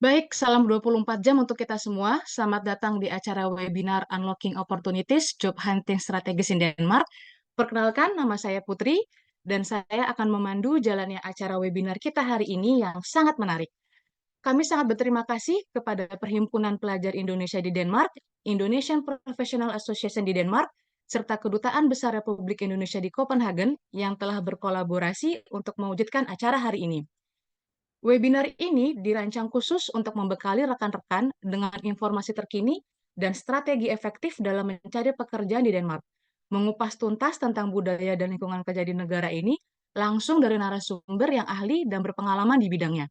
Baik, salam 24 jam untuk kita semua. Selamat datang di acara webinar Unlocking Opportunities Job Hunting Strategies in Denmark. Perkenalkan, nama saya Putri, dan saya akan memandu jalannya acara webinar kita hari ini yang sangat menarik. Kami sangat berterima kasih kepada Perhimpunan Pelajar Indonesia di Denmark, Indonesian Professional Association di Denmark, serta Kedutaan Besar Republik Indonesia di Copenhagen yang telah berkolaborasi untuk mewujudkan acara hari ini. Webinar ini dirancang khusus untuk membekali rekan-rekan dengan informasi terkini dan strategi efektif dalam mencari pekerjaan di Denmark. Mengupas tuntas tentang budaya dan lingkungan kerja di negara ini langsung dari narasumber yang ahli dan berpengalaman di bidangnya.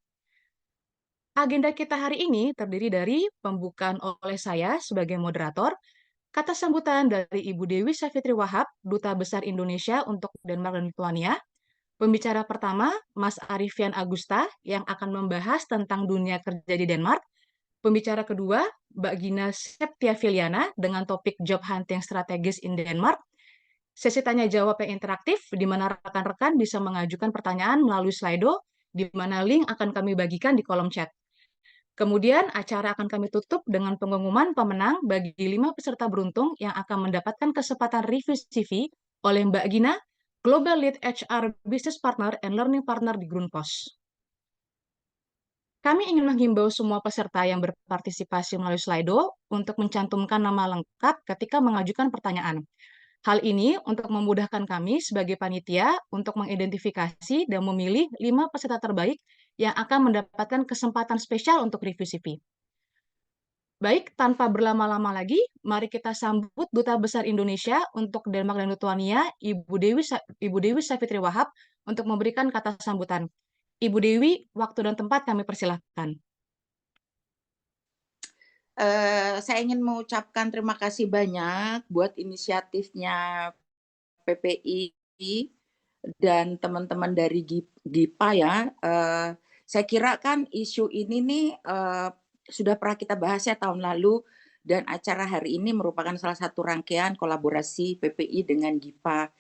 Agenda kita hari ini terdiri dari pembukaan oleh saya sebagai moderator, kata sambutan dari Ibu Dewi Savitri Wahab, Duta Besar Indonesia untuk Denmark dan Lithuania. Pembicara pertama, Mas Arifian Agusta, yang akan membahas tentang dunia kerja di Denmark. Pembicara kedua, Mbak Gina Septiafiliana, dengan topik Job Hunting Strategis in Denmark. Sesi tanya jawab yang interaktif, di mana rekan-rekan bisa mengajukan pertanyaan melalui Slido, di mana link akan kami bagikan di kolom chat. Kemudian acara akan kami tutup dengan pengumuman pemenang bagi 5 peserta beruntung yang akan mendapatkan kesempatan review CV oleh Mbak Gina, Global Lead HR Business Partner and Learning Partner di Grundfos. Kami ingin menghimbau semua peserta yang berpartisipasi melalui Slido untuk mencantumkan nama lengkap ketika mengajukan pertanyaan. Hal ini untuk memudahkan kami sebagai panitia untuk mengidentifikasi dan memilih 5 peserta terbaik yang akan mendapatkan kesempatan spesial untuk review CV. Baik, tanpa berlama-lama lagi, mari kita sambut Duta Besar Indonesia untuk Denmark dan Lithuania, Ibu Dewi Savitri Wahab, untuk memberikan kata sambutan. Ibu Dewi, waktu dan tempat kami persilahkan. Saya ingin mengucapkan terima kasih banyak buat inisiatifnya PPI dan teman-teman dari GIPA ya. Saya kira kan isu ini nih sudah pernah kita bahas ya tahun lalu, dan acara hari ini merupakan salah satu rangkaian kolaborasi PPI dengan GIPA.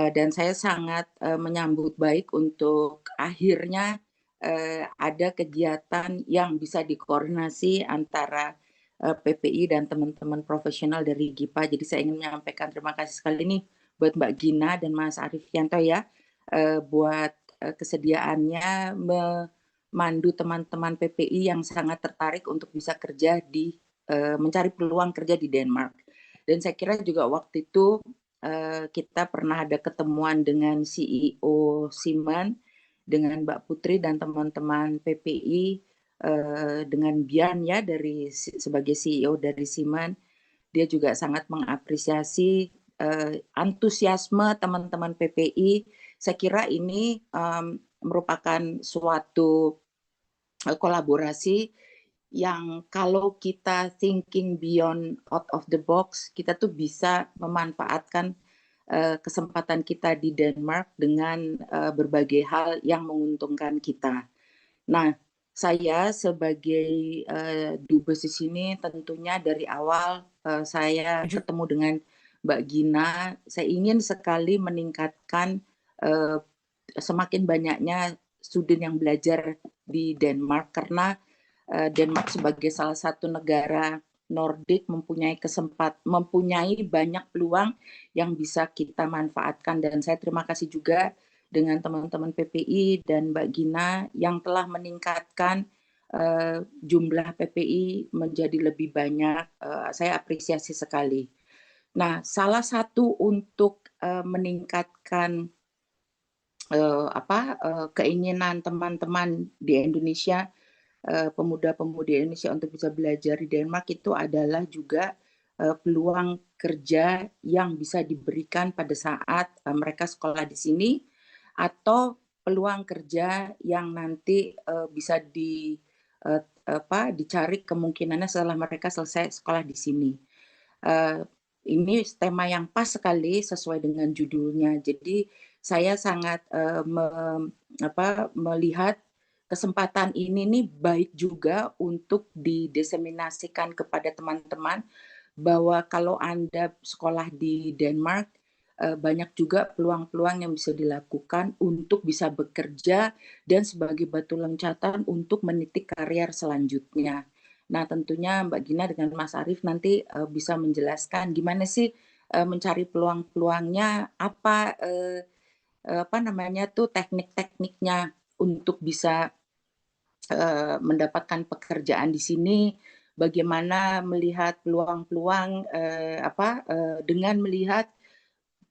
Dan saya sangat menyambut baik untuk akhirnya ada kegiatan yang bisa dikoordinasi antara PPI dan teman-teman profesional dari GIPA. Jadi saya ingin menyampaikan terima kasih sekali nih buat Mbak Gina dan Mas Arifianto ya, buat kesediaannya memandu teman-teman PPI yang sangat tertarik untuk bisa kerja di mencari peluang kerja di Denmark. Dan saya kira juga waktu itu kita pernah ada ketemuan dengan CEO Siman, dengan Mbak Putri dan teman-teman PPI, dengan Bian ya sebagai CEO dari Siman. Dia juga sangat mengapresiasi antusiasme teman-teman PPI. Saya kira ini merupakan suatu kolaborasi yang kalau kita thinking beyond out of the box, kita tuh bisa memanfaatkan kesempatan kita di Denmark dengan berbagai hal yang menguntungkan kita. Nah, saya sebagai dubes di sini tentunya dari awal saya ketemu dengan Mbak Gina, saya ingin sekali meningkatkan semakin banyaknya student yang belajar di Denmark, karena Denmark sebagai salah satu negara Nordik mempunyai banyak peluang yang bisa kita manfaatkan. Dan saya terima kasih juga dengan teman-teman PPI dan Mbak Gina yang telah meningkatkan jumlah PPI menjadi lebih banyak. Saya apresiasi sekali. Nah, salah satu untuk meningkatkan keinginan teman-teman di Indonesia, pemuda-pemudi Indonesia untuk bisa belajar di Denmark itu adalah juga peluang kerja yang bisa diberikan pada saat mereka sekolah di sini, atau peluang kerja yang nanti bisa dicari kemungkinannya setelah mereka selesai sekolah di sini. Ini tema yang pas sekali sesuai dengan judulnya. Jadi saya sangat melihat kesempatan ini nih baik juga untuk didiseminasikan kepada teman-teman bahwa kalau Anda sekolah di Denmark, banyak juga peluang-peluang yang bisa dilakukan untuk bisa bekerja dan sebagai batu loncatan untuk meniti karier selanjutnya. Nah, tentunya Mbak Gina dengan Mas Arief nanti bisa menjelaskan gimana sih mencari peluang-peluangnya, apa namanya tuh teknik-tekniknya untuk bisa mendapatkan pekerjaan di sini, bagaimana melihat peluang-peluang dengan melihat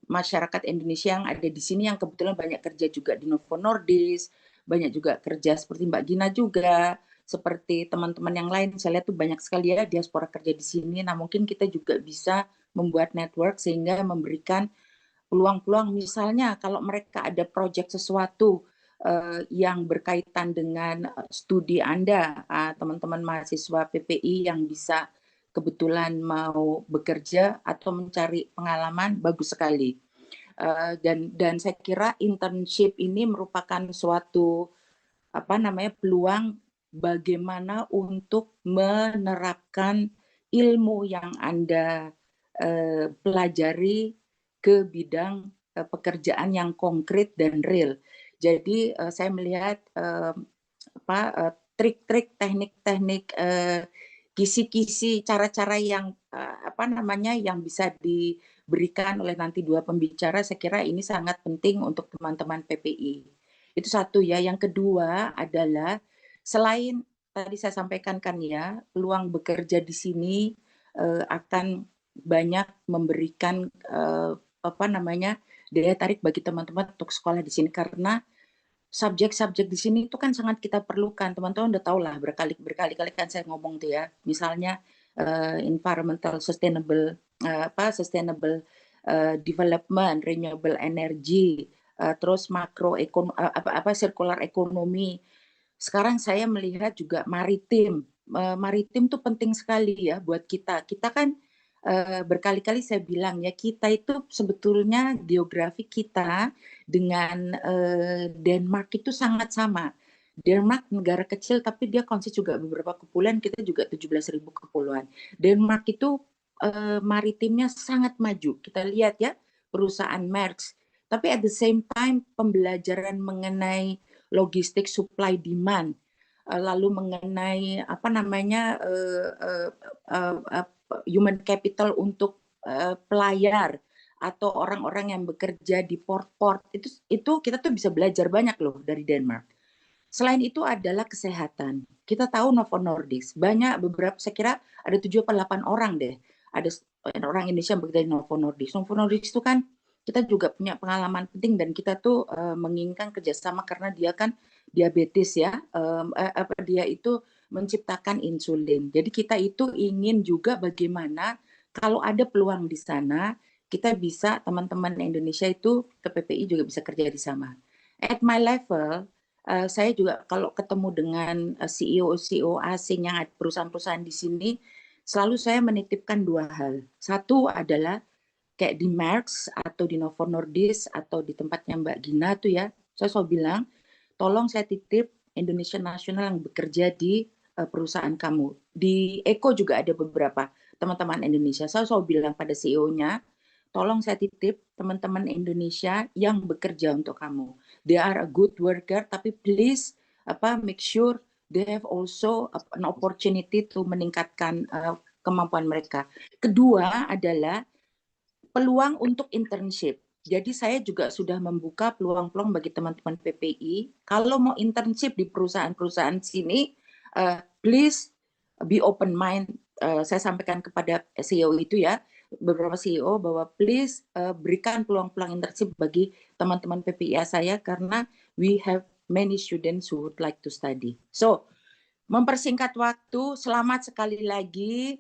masyarakat Indonesia yang ada di sini yang kebetulan banyak kerja juga di Novo Nordisk, banyak juga kerja seperti Mbak Gina juga, seperti teman-teman yang lain. Saya lihat tuh banyak sekali ya diaspora kerja di sini. Nah, mungkin kita juga bisa membuat network sehingga memberikan peluang-peluang, misalnya kalau mereka ada proyek sesuatu yang berkaitan dengan studi Anda, teman-teman mahasiswa PPI yang bisa kebetulan mau bekerja atau mencari pengalaman, bagus sekali. Dan saya kira internship ini merupakan suatu peluang bagaimana untuk menerapkan ilmu yang Anda pelajari ke bidang pekerjaan yang konkret dan real. Jadi saya melihat trik-trik, teknik-teknik, kisi-kisi, cara-cara yang yang bisa diberikan oleh nanti dua pembicara, saya kira ini sangat penting untuk teman-teman PPI. Itu satu ya. Yang kedua adalah selain tadi saya sampaikan kan ya, peluang bekerja di sini akan banyak memberikan daya tarik bagi teman-teman untuk sekolah di sini karena subjek-subjek di sini itu kan sangat kita perlukan. Teman-teman udah tahu lah berkali-kali kan saya ngomong tuh ya. Misalnya environmental sustainable development, renewable energy, terus circular economy. Sekarang saya melihat juga maritim. Maritim tuh penting sekali ya buat kita. Kita kan berkali-kali saya bilang ya, kita itu sebetulnya geografi kita dengan Denmark itu sangat sama. Denmark negara kecil tapi dia konsist juga beberapa kepulauan, kita juga 17.000 kepulauan. Denmark itu maritimnya sangat maju. Kita lihat ya perusahaan Maersk. Tapi at the same time pembelajaran mengenai logistik supply demand, lalu mengenai human capital untuk pelayar atau orang-orang yang bekerja di port-port, itu kita tuh bisa belajar banyak loh dari Denmark. Selain itu adalah kesehatan. Kita tahu Novo Nordisk, beberapa, saya kira ada 7 atau 8 orang deh. Ada orang Indonesia yang bekerja di Novo Nordisk. Novo Nordisk itu kan kita juga punya pengalaman penting dan kita tuh menginginkan kerjasama karena dia kan diabetes ya. Dia itu menciptakan insulin. Jadi kita itu ingin juga bagaimana kalau ada peluang di sana, kita bisa teman-teman Indonesia itu ke PPI juga bisa kerja di sana. At my level, saya juga kalau ketemu dengan CEO-CEO asing yang ada perusahaan-perusahaan di sini, selalu saya menitipkan dua hal. Satu adalah kayak di Maersk atau di Novo Nordisk atau di tempatnya Mbak Gina tuh ya, saya selalu bilang, tolong saya titip Indonesia Nasional yang bekerja di perusahaan kamu. Di Eko juga ada beberapa teman-teman Indonesia. Saya selalu bilang pada CEO-nya, tolong saya titip teman-teman Indonesia yang bekerja untuk kamu. They are a good worker, tapi please make sure they have also an opportunity to meningkatkan kemampuan mereka. Kedua adalah peluang untuk internship. Jadi saya juga sudah membuka peluang-peluang bagi teman-teman PPI. Kalau mau internship di perusahaan-perusahaan sini, please be open mind. Saya sampaikan kepada CEO itu ya, beberapa CEO bahwa please berikan peluang-peluang internship bagi teman-teman PPI saya karena we have many students who would like to study. So, mempersingkat waktu, selamat sekali lagi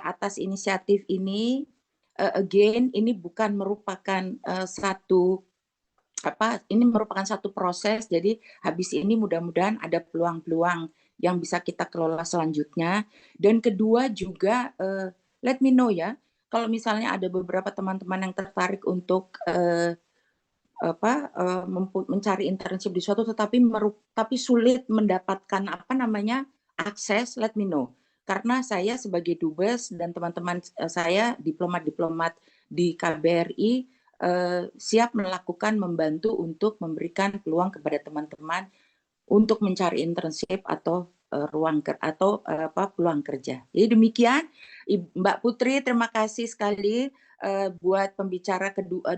atas inisiatif ini. Again, ini bukan merupakan ini merupakan satu proses. Jadi habis ini mudah-mudahan ada peluang-peluang yang bisa kita kelola selanjutnya. Dan kedua juga, let me know ya, kalau misalnya ada beberapa teman-teman yang tertarik untuk mencari internship di suatu tapi sulit mendapatkan akses, let me know. Karena saya sebagai dubes dan teman-teman saya diplomat-diplomat di KBRI siap melakukan membantu untuk memberikan peluang kepada teman-teman untuk mencari internship atau peluang kerja. Jadi demikian, Mbak Putri, terima kasih sekali buat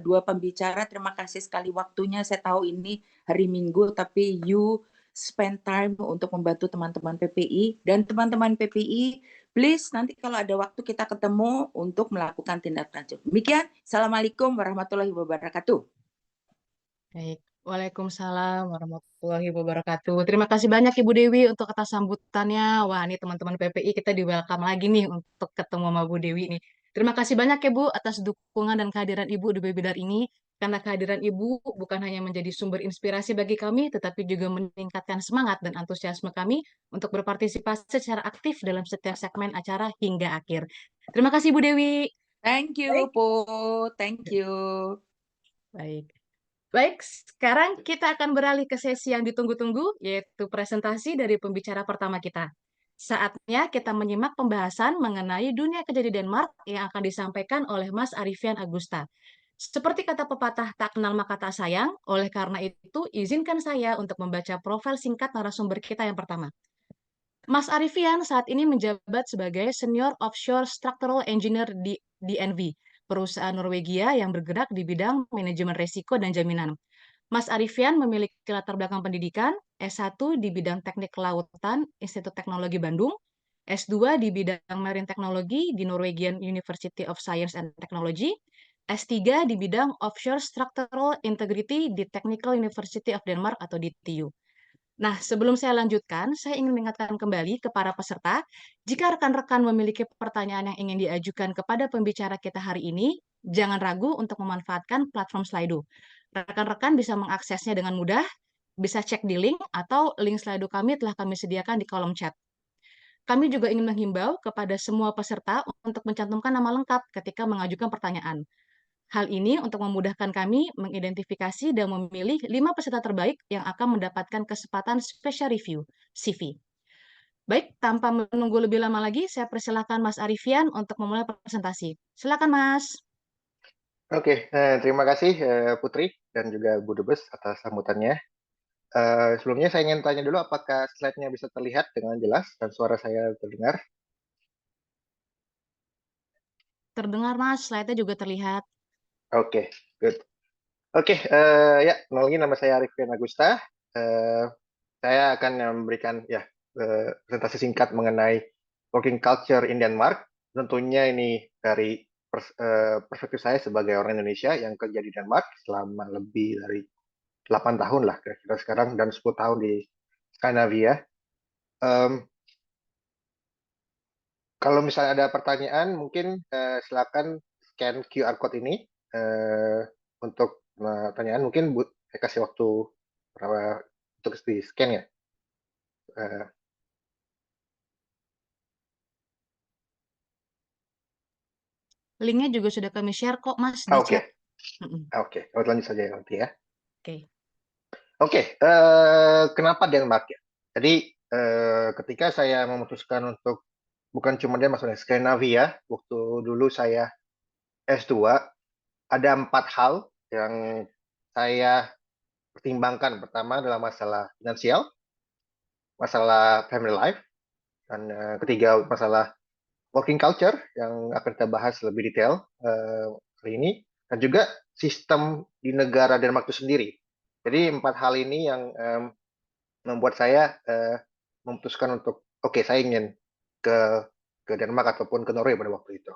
dua pembicara. Terima kasih sekali waktunya. Saya tahu ini hari Minggu, tapi you spend time untuk membantu teman-teman PPI dan teman-teman PPI. Please nanti kalau ada waktu kita ketemu untuk melakukan tindak lanjut. Demikian. Assalamualaikum warahmatullahi wabarakatuh. Baik. Waalaikumsalam warahmatullahi wabarakatuh. Terima kasih banyak Ibu Dewi untuk atas sambutannya. Wah, ini teman-teman PPI kita di welcome lagi nih untuk ketemu sama Bu Dewi nih. Terima kasih banyak ya Bu atas dukungan dan kehadiran Ibu di webinar ini. Karena kehadiran Ibu bukan hanya menjadi sumber inspirasi bagi kami, tetapi juga meningkatkan semangat dan antusiasme kami untuk berpartisipasi secara aktif dalam setiap segmen acara hingga akhir. Terima kasih Bu Dewi. Thank you, Baik. Po. Thank you. Baik. Baik, sekarang kita akan beralih ke sesi yang ditunggu-tunggu, yaitu presentasi dari pembicara pertama kita. Saatnya kita menyimak pembahasan mengenai dunia kerja di Denmark yang akan disampaikan oleh Mas Arifian Agusta. Seperti kata pepatah, tak kenal maka tak sayang, oleh karena itu izinkan saya untuk membaca profil singkat narasumber kita yang pertama. Mas Arifian saat ini menjabat sebagai Senior Offshore Structural Engineer di DNV, perusahaan Norwegia yang bergerak di bidang manajemen risiko dan jaminan. Mas Arifian memiliki latar belakang pendidikan, S1 di bidang teknik kelautan, Institut Teknologi Bandung, S2 di bidang marine technology di Norwegian University of Science and Technology, S3 di bidang offshore structural integrity di Technical University of Denmark atau DTU. Nah, sebelum saya lanjutkan, saya ingin mengingatkan kembali ke para peserta, jika rekan-rekan memiliki pertanyaan yang ingin diajukan kepada pembicara kita hari ini, jangan ragu untuk memanfaatkan platform Slido. Rekan-rekan bisa mengaksesnya dengan mudah, bisa cek di link, atau link Slido kami telah kami sediakan di kolom chat. Kami juga ingin menghimbau kepada semua peserta untuk mencantumkan nama lengkap ketika mengajukan pertanyaan. Hal ini untuk memudahkan kami mengidentifikasi dan memilih 5 peserta terbaik yang akan mendapatkan kesempatan special review, CV. Baik, tanpa menunggu lebih lama lagi, saya persilahkan Mas Arifian untuk memulai presentasi. Silakan, Mas. Oke, terima kasih Putri dan juga Bu Dubes atas sambutannya. Sebelumnya saya ingin tanya dulu apakah slide-nya bisa terlihat dengan jelas dan suara saya terdengar? Terdengar, Mas. Slide-nya juga terlihat. Oke, good. Oke, ya, kenal lagi nama saya Arifin Agusta. Saya akan memberikan presentasi singkat mengenai working culture in Denmark. Tentunya ini dari perspektif saya sebagai orang Indonesia yang kerja di Denmark selama lebih dari 8 tahun lah kira-kira sekarang dan 10 tahun di Skandinavia. Kalau misalnya ada pertanyaan, mungkin silakan scan QR code ini untuk pertanyaan. Mungkin saya kasih waktu berapa untuk di scan ya. Linknya juga sudah kami share kok, Mas, di Oke, chat. oke. Lanjut saja ya nanti ya. Oke. Oke, kenapa Denmark ya? Jadi ketika saya memutuskan untuk bukan cuma dia maksudnya Skandinavia, waktu dulu saya S2, ada 4 hal yang saya pertimbangkan. Pertama adalah masalah finansial, masalah family life, dan ketiga masalah working culture yang akan kita bahas lebih detail hari ini, dan juga sistem di negara Denmark itu sendiri. Jadi 4 hal ini yang membuat saya memutuskan untuk oke, saya ingin ke Denmark ataupun ke Norway pada waktu itu.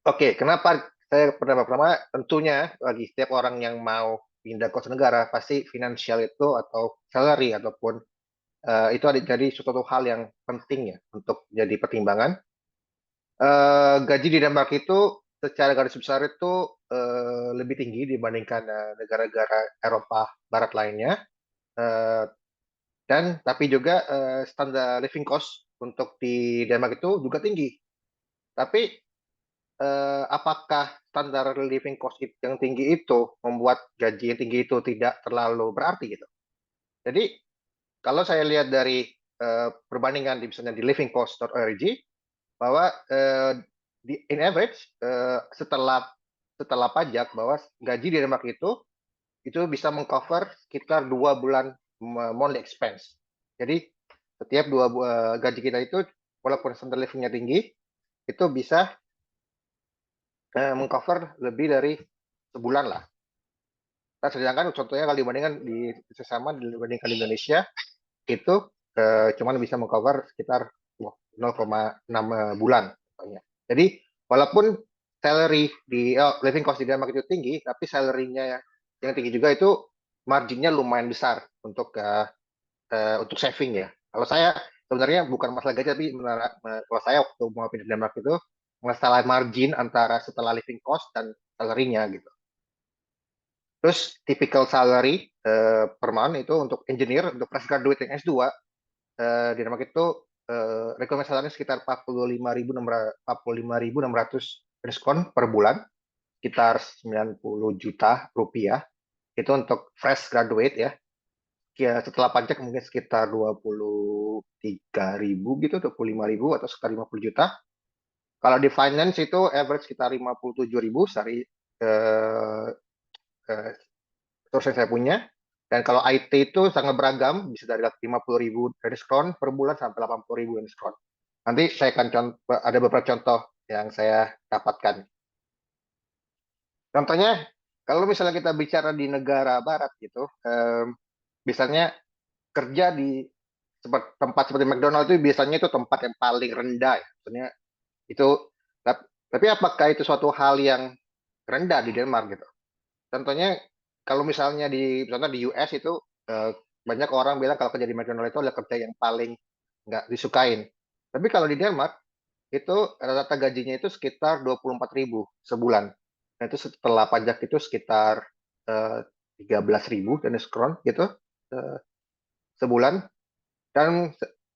Oke, kenapa saya pertama tentunya bagi setiap orang yang mau pindah ke suatu negara pasti finansial itu atau salary ataupun itu ada jadi suatu hal yang penting ya untuk jadi pertimbangan. Gaji di Denmark itu secara garis besar itu lebih tinggi dibandingkan negara-negara Eropa Barat lainnya. Dan tapi juga standar living cost untuk di Denmark itu juga tinggi. Tapi apakah standar living cost yang tinggi itu membuat gaji yang tinggi itu tidak terlalu berarti gitu? Jadi kalau saya lihat dari perbandingan di misalnya di livingcost.org bahwa in average setelah pajak bahwa gaji di Denmark itu bisa mengcover sekitar 2 bulan monthly expense. Jadi setiap gaji kita itu walaupun standard living-nya tinggi itu bisa mengcover lebih dari sebulan lah. Nah, sedangkan contohnya kalau dibandingkan dibandingkan di Indonesia itu cuman bisa mengcover sekitar 0,6 bulan. Jadi walaupun salary living cost di Denmark itu tinggi, tapi salary-nya yang tinggi juga itu marginnya lumayan besar untuk saving ya. Kalau saya sebenarnya bukan masalah gaji, tapi kalau saya waktu mau pindah Denmark itu masalah margin antara setelah living cost dan salary-nya gitu. Terus typical salary per month itu untuk engineer, untuk fresh graduate yang S2 di Denmark itu recommend salary sekitar 45.600 diskon per bulan, sekitar 90 juta rupiah. Itu untuk fresh graduate ya. Setelah pajak mungkin sekitar 23.000 gitu, 25.000 atau sekitar 50 juta. Kalau di finance itu average sekitar 57.000 dari source yang saya punya. Dan kalau IT itu sangat beragam, bisa dari 50.000 diskon per bulan sampai 80.000 diskon. Nanti saya akan ada beberapa contoh yang saya dapatkan. Contohnya, kalau misalnya kita bicara di negara barat gitu, misalnya kerja di tempat seperti McDonald itu biasanya itu tempat yang paling rendah ya. Maksudnya itu, tapi apakah itu suatu hal yang rendah di Denmark gitu? Contohnya kalau misalnya di US itu banyak orang bilang kalau kerja di McDonald itu adalah kerja yang paling nggak disukain. Tapi kalau di Denmark itu rata-rata gajinya itu sekitar 24.000 sebulan. Nah, itu setelah pajak itu sekitar 13.000 dan diskon gitu sebulan. Dan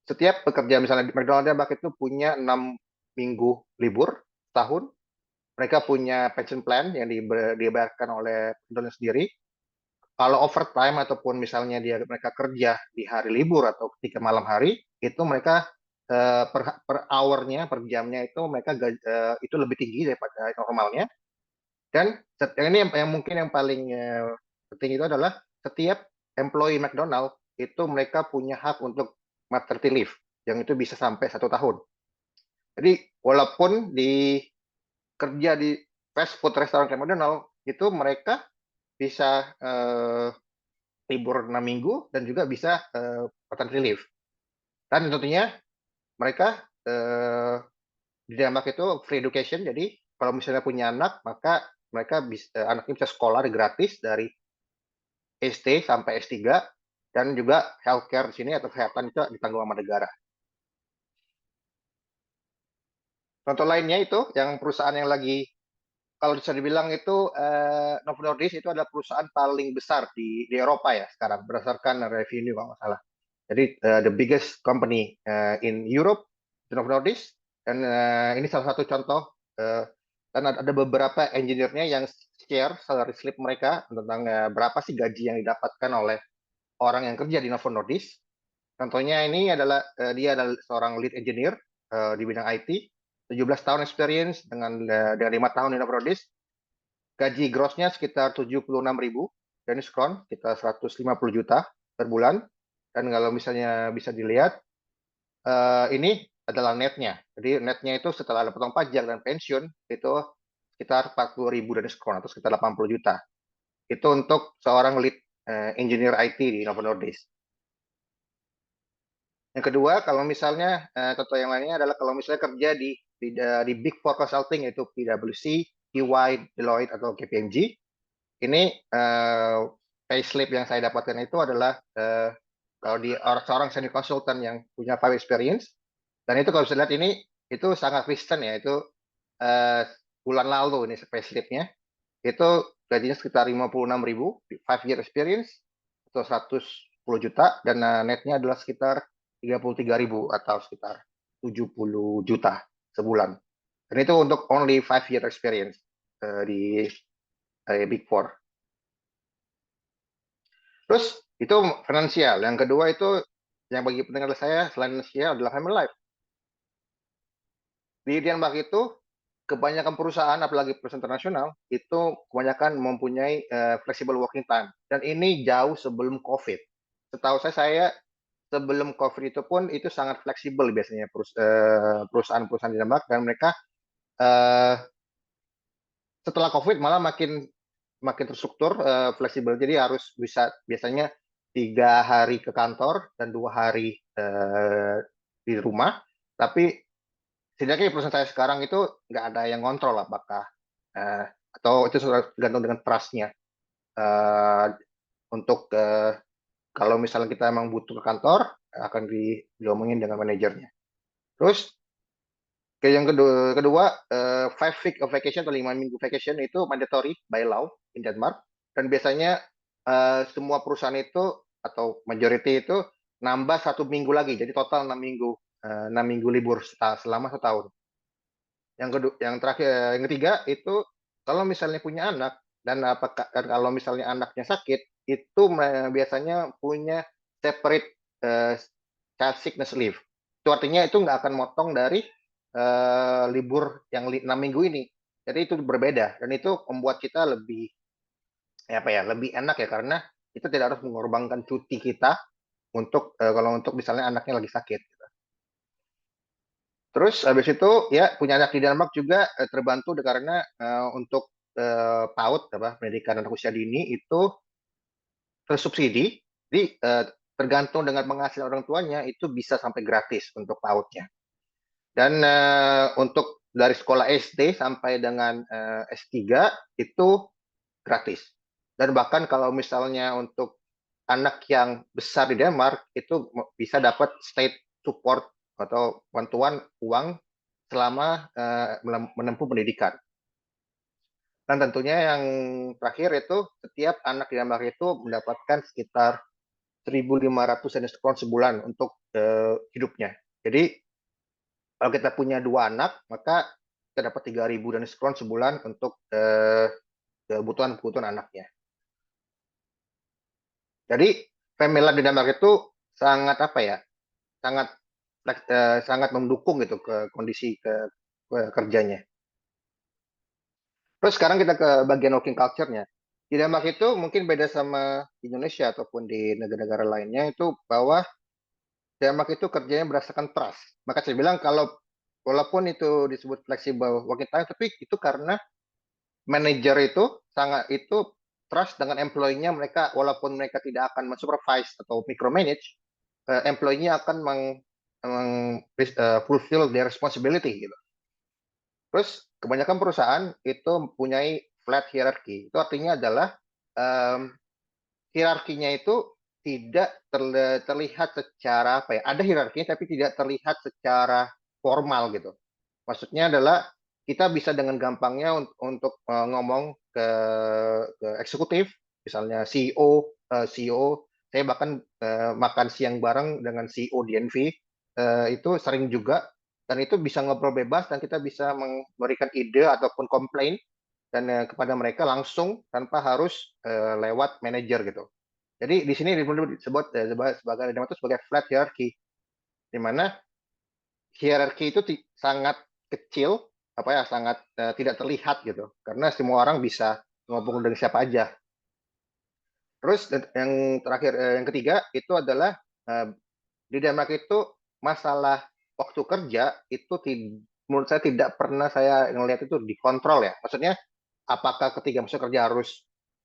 setiap pekerja misalnya di McDonald Denmark itu punya 6 minggu libur tahun. Mereka punya pension plan yang dibayarkan oleh McDonald sendiri. Kalau overtime ataupun misalnya mereka kerja di hari libur atau ketika malam hari, itu mereka per hour-nya, per jamnya itu mereka itu lebih tinggi daripada normalnya. Dan ini yang mungkin yang paling penting itu adalah setiap employee McDonald itu mereka punya hak untuk maternity leave yang itu bisa sampai 1 tahun. Jadi walaupun kerja di fast food restoran kayak McDonald itu mereka bisa libur 6 minggu dan juga bisa maternity leave. Dan tentunya mereka di Denmark itu free education, jadi kalau misalnya punya anak maka anaknya bisa sekolah gratis dari SD sampai S3 dan juga healthcare di sini atau kesehatan itu ditanggung sama negara. Contoh lainnya itu yang perusahaan yang lagi kalau bisa dibilang itu Novo Nordisk itu adalah perusahaan paling besar di Eropa ya sekarang berdasarkan revenue kalau nggak salah. Jadi the biggest company in Europe, Novo Nordisk, dan ini salah satu contoh dan ada beberapa engineer-nya yang share salary slip mereka tentang berapa sih gaji yang didapatkan oleh orang yang kerja di Novo Nordisk. Contohnya ini adalah dia adalah seorang lead engineer di bidang IT, 17 tahun experience dengan 5 tahun di Novo Nordisk. Gaji grossnya sekitar 76.000 dan diskon kita 150 juta per bulan. Dan kalau misalnya bisa dilihat ini adalah netnya. Jadi netnya itu setelah ada potong pajak dan pensiun itu sekitar 40.000 dan diskon atau sekitar 80 juta. Itu untuk seorang lead engineer IT di Novo Nordisk. Yang kedua, kalau misalnya contoh yang lainnya adalah kalau misalnya kerja di Big Four Consulting yaitu PwC, EY, Deloitte atau KPMG, ini payslip yang saya dapatkan itu adalah kalau di seorang senior consultant yang punya 5 experience, dan itu kalau bisa lihat ini itu sangat recent ya, itu bulan lalu ini payslipnya, itu gajinya sekitar 56.000, 5 year experience, atau 110 juta, dan netnya adalah sekitar 33.000 atau sekitar 70 juta sebulan. Dan itu untuk only 5 year experience di Big Four. Terus itu finansial. Yang kedua itu yang bagi pendengar saya selain finansial adalah family life. Di Denmark itu kebanyakan perusahaan, apalagi perusahaan internasional, itu kebanyakan mempunyai flexible working time. Dan ini jauh sebelum COVID. Setahu saya sebelum COVID itu pun itu sangat fleksibel biasanya perusahaan-perusahaan di Denmark, dan mereka setelah COVID malah makin terstruktur, fleksibel. Jadi harus bisa biasanya 3 hari ke kantor dan 2 hari di rumah. Tapi setidaknya di perusahaan saya sekarang itu nggak ada yang ngontrol apakah atau itu tergantung dengan trust-nya. Untuk kalau misalnya kita emang butuh ke kantor, akan diomongin dengan manajernya. Terus yang kedua, 5 week of vacation atau 5 minggu vacation itu mandatory by law in Denmark. Dan biasanya semua perusahaan itu atau majority itu nambah 1 minggu lagi, jadi total 6 minggu, 6 minggu libur selama setahun. Yang terakhir, yang ketiga itu kalau misalnya punya anak dan kalau misalnya anaknya sakit, itu biasanya punya separate child sickness leave. Itu artinya itu nggak akan motong dari libur yang 6 minggu ini. Jadi itu berbeda dan itu membuat kita lebih lebih enak ya, karena kita tidak harus mengorbankan cuti kita untuk kalau untuk misalnya anaknya lagi sakit. Terus habis itu ya punya anak di Denmark juga terbantu karena untuk PAUD pendidikan anak usia dini itu tersubsidi. Jadi tergantung dengan penghasilan orang tuanya itu bisa sampai gratis untuk PAUD-nya. Dan untuk dari sekolah SD sampai dengan S3 itu gratis. Dan bahkan kalau misalnya untuk anak yang besar di Denmark itu bisa dapat state support atau bantuan uang selama menempuh pendidikan. Dan tentunya yang terakhir itu setiap anak di Denmark itu mendapatkan sekitar 1.500 Danish krone sebulan untuk hidupnya. Jadi kalau kita punya 2 anak, maka kita dapat 3.000 Danish krone sebulan untuk kebutuhan anaknya. Jadi family di Denmark itu sangat sangat mendukung gitu ke kondisi kerjanya. Terus sekarang kita ke bagian working culture-nya. Di Denmark itu mungkin beda sama Indonesia ataupun di negara-negara lainnya itu bahwa Denmark itu kerjanya berdasarkan trust. Maka saya bilang kalau walaupun itu disebut flexible working time, tapi itu karena manajer itu trust dengan employee-nya, mereka walaupun mereka tidak akan mensupervise atau micromanage, employee-nya akan fulfill their responsibility gitu. Terus kebanyakan perusahaan itu mempunyai flat hierarchy. Itu artinya adalah hierarkinya itu tidak terlihat secara ada hierarkinya tapi tidak terlihat secara formal gitu. Maksudnya adalah kita bisa dengan gampangnya untuk ngomong ke eksekutif, misalnya CEO, saya bahkan makan siang bareng dengan CEO DNV, itu sering juga, dan itu bisa ngobrol bebas dan kita bisa memberikan ide ataupun komplain dan kepada mereka langsung tanpa harus lewat manajer gitu. Jadi di sini disebut sebagai flat hierarchy, di mana hierarki itu sangat kecil, sangat tidak terlihat gitu, karena semua orang bisa ngomong dengan siapa aja. Terus yang terakhir, yang ketiga itu adalah di Denmark itu masalah waktu kerja itu menurut saya tidak pernah saya ngelihat itu dikontrol ya. Maksudnya apakah ketika masuk kerja harus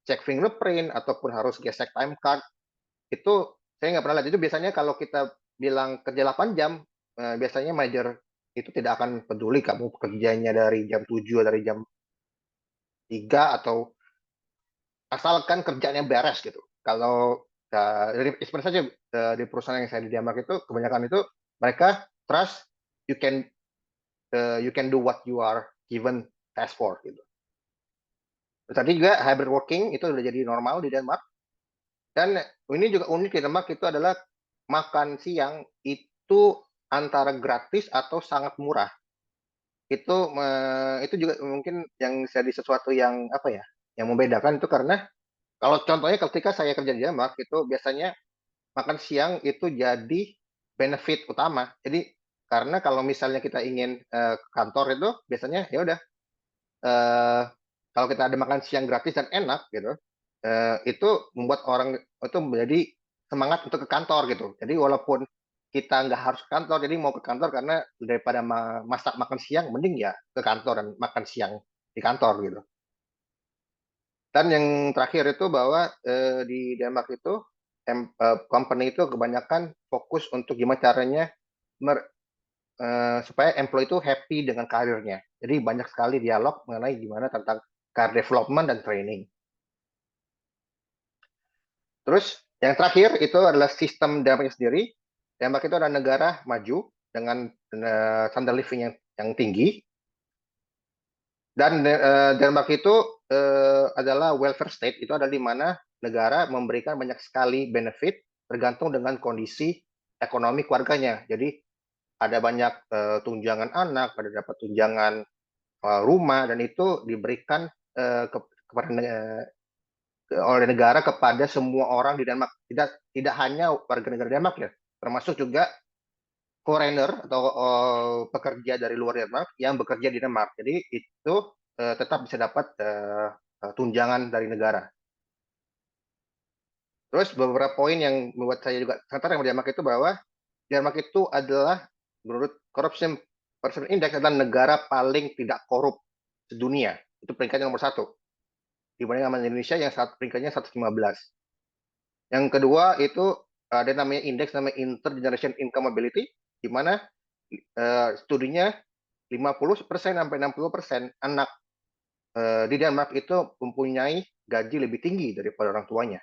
cek fingerprint ataupun harus gesek time card, itu saya nggak pernah lihat. Itu biasanya kalau kita bilang kerja 8 jam, biasanya manajer itu tidak akan peduli kamu kerjanya dari jam 7 dari jam 3 atau asalkan kerjanya beres gitu. Kalau dari experience saja di perusahaan yang saya di Denmark itu kebanyakan itu mereka trust you can do what you are given task for gitu. Tadi juga hybrid working itu sudah jadi normal di Denmark. Dan ini juga unik di Denmark itu adalah makan siang itu antara gratis atau sangat murah. Itu juga mungkin yang jadi sesuatu yang yang membedakan itu, karena kalau contohnya ketika saya kerja di Denmark itu biasanya makan siang itu jadi benefit utama. Jadi Karena kalau misalnya kita ingin ke kantor itu biasanya ya udah kalau kita ada makan siang gratis dan enak gitu, itu membuat orang itu menjadi semangat untuk ke kantor gitu. Jadi walaupun kita nggak harus ke kantor, jadi mau ke kantor karena daripada masak makan siang, mending ya ke kantor dan makan siang di kantor gitu. Dan yang terakhir itu bahwa di Denmark itu company itu kebanyakan fokus untuk gimana caranya supaya employee itu happy dengan karirnya. Jadi banyak sekali dialog mengenai gimana tentang career development dan training. Terus yang terakhir itu adalah sistem Denmark sendiri. Denmark itu adalah negara maju dengan standard living yang tinggi. Dan Denmark itu adalah welfare state, itu adalah di mana negara memberikan banyak sekali benefit tergantung dengan kondisi ekonomi keluarganya. Jadi ada banyak tunjangan anak, ada dapat tunjangan rumah, dan itu diberikan kepada oleh negara kepada semua orang di Denmark. Tidak hanya warga negara Denmark ya, termasuk juga foreigner atau pekerja dari luar Denmark yang bekerja di Denmark. Jadi itu tetap bisa dapat tunjangan dari negara. Terus beberapa poin yang membuat saya juga tertarik dengan Denmark itu bahwa Denmark itu adalah menurut Corruption Perception Index adalah negara paling tidak korup sedunia. Itu peringkatnya nomor 1. Dibanding sama Indonesia yang peringkatnya 115. Yang kedua itu ada namanya indeks namanya Intergeneration Income Mobility, di mana studinya 50% sampai 60% anak di Denmark itu mempunyai gaji lebih tinggi daripada orang tuanya.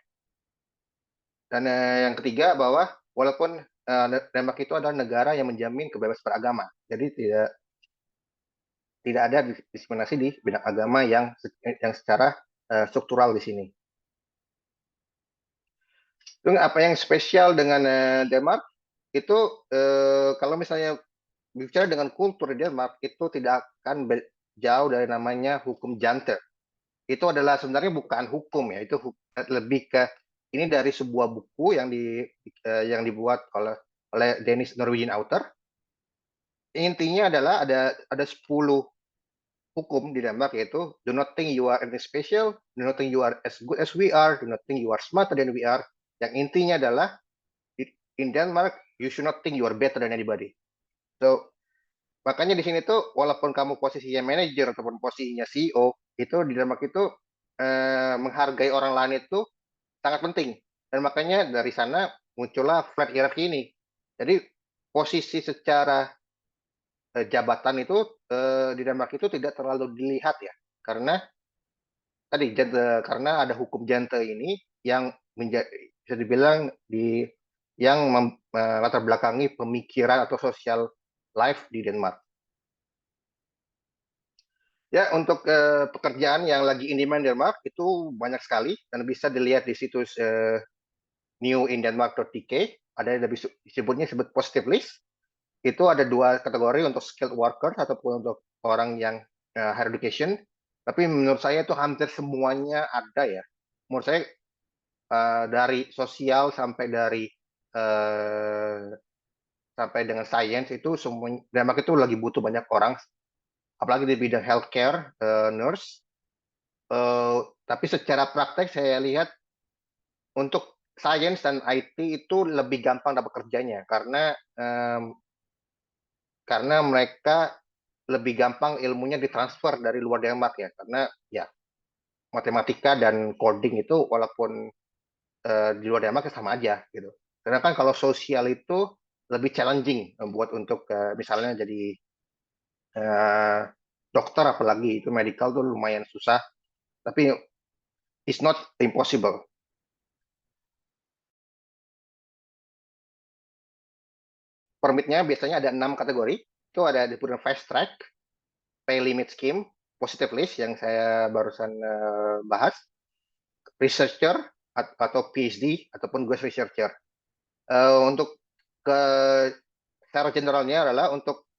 Dan yang ketiga bahwa walaupun Denmark itu adalah negara yang menjamin kebebasan beragama, jadi tidak ada diskriminasi di bidang agama yang secara struktural di sini. Terus apa yang spesial dengan Denmark itu kalau misalnya bicara dengan kultur di Denmark itu tidak akan jauh dari namanya hukum jante. Itu adalah sebenarnya bukan hukum ya, itu lebih ke ini dari sebuah buku yang dibuat oleh Danish Norwegian author. Intinya adalah ada 10 hukum di Denmark, yaitu do not think you are anything special, do not think you are as good as we are, do not think you are smarter than we are. Yang intinya adalah in Denmark you should not think you are better than anybody. So makanya di sini tuh walaupun kamu posisinya manajer ataupun posisinya CEO, itu di Denmark itu menghargai orang lain itu sangat penting. Dan makanya dari sana muncullah flat hierarchy ini. Jadi posisi secara jabatan itu di Denmark itu tidak terlalu dilihat ya, karena tadi karena ada hukum jante ini yang bisa dibilang yang latar belakangi pemikiran atau social life di Denmark. Ya, untuk pekerjaan yang lagi in demand Denmark itu banyak sekali dan bisa dilihat di situs newindenmark.dk. Ada yang disebut positive list. Itu ada 2 kategori untuk skilled worker ataupun untuk orang yang higher education. Tapi menurut saya itu hampir semuanya ada ya. Menurut saya dari sosial sampai dengan science itu semuanya Denmark itu lagi butuh banyak orang, apalagi di bidang healthcare, nurse. Tapi secara praktek saya lihat untuk science dan IT itu lebih gampang dapat kerjanya karena mereka lebih gampang ilmunya ditransfer dari luar Denmark ya, karena ya matematika dan coding itu walaupun di luar Denmark sama aja gitu. Karena kan kalau sosial itu lebih challenging buat untuk misalnya jadi dokter, apalagi itu medical tuh lumayan susah, tapi it's not impossible. Permitnya biasanya ada 6 kategori. Itu ada di fast track, pay limit scheme, positive list yang saya barusan bahas, researcher atau PhD ataupun guest researcher. Untuk secara generalnya adalah untuk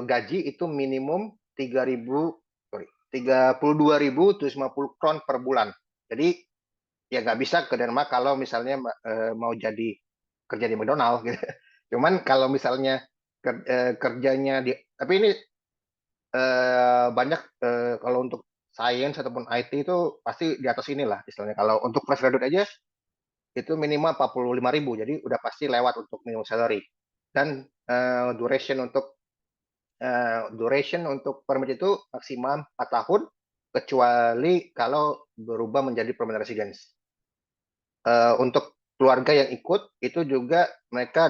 gaji itu minimum 32.750 kron per bulan. Jadi ya nggak bisa ke Denmark kalau misalnya mau jadi kerja di McDonald gitu. Cuman kalau misalnya kerjanya di, tapi ini banyak kalau untuk science ataupun IT itu pasti di atas inilah istilahnya. Kalau untuk fresh graduate aja itu minimal 45.000, jadi udah pasti lewat untuk minimum salary. Dan duration untuk permit itu maksimal 4 tahun, kecuali kalau berubah menjadi permanent residence. Untuk keluarga yang ikut itu juga mereka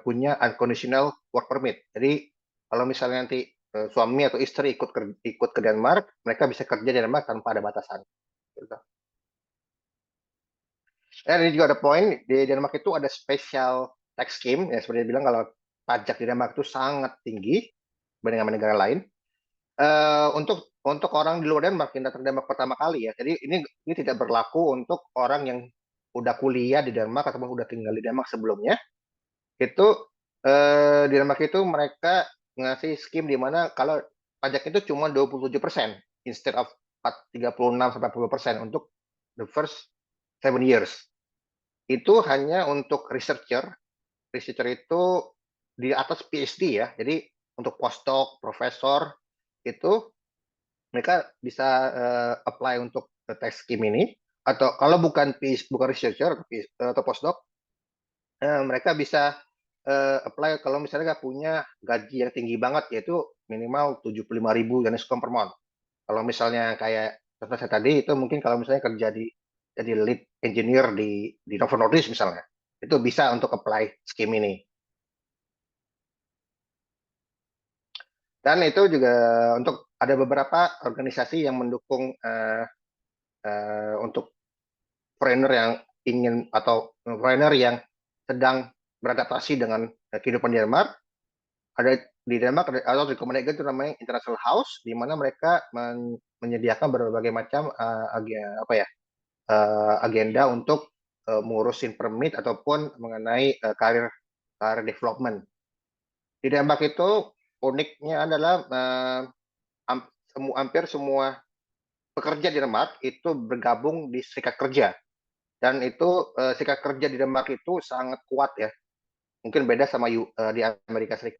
punya unconditional work permit. Jadi kalau misalnya nanti suami atau istri ikut ke Denmark, mereka bisa kerja di Denmark tanpa ada batasan. Gitu. Dan ini juga ada poin, di Denmark itu ada special tax scheme, ya seperti bilang kalau pajak di Denmark itu sangat tinggi dibandingkan negara lain. Untuk orang di luar Denmark yang datang ke Denmark pertama kali ya, jadi ini tidak berlaku untuk orang yang udah kuliah di Denmark ataupun udah tinggal di Denmark sebelumnya. Itu di Denmark itu mereka ngasih scheme di mana kalau pajak itu cuma 27% instead of 36-40% untuk the first 7 years. Itu hanya untuk researcher itu di atas PhD ya. Jadi untuk postdoc, profesor itu mereka bisa apply untuk tax scheme ini. Atau kalau bukan researcher atau postdoc, mereka bisa apply kalau misalnya nggak punya gaji yang tinggi banget, yaitu minimal 75.000 Danish krone per month. Kalau misalnya kayak contoh saya tadi itu mungkin kalau misalnya kerja jadi lead engineer di Novo Nordisk misalnya, itu bisa untuk apply scheme ini. Dan itu juga untuk ada beberapa organisasi yang mendukung untuk foreigner yang ingin atau foreigner yang sedang beradaptasi dengan kehidupan di Denmark. Ada di Denmark atau di Copenhagen itu namanya International House, di mana mereka menyediakan berbagai macam agenda untuk mengurusin permit ataupun mengenai karir development. Di Denmark itu uniknya adalah hampir semua pekerja di Denmark itu bergabung di serikat kerja, dan itu serikat kerja di Denmark itu sangat kuat ya. Mungkin beda sama di Amerika Serikat,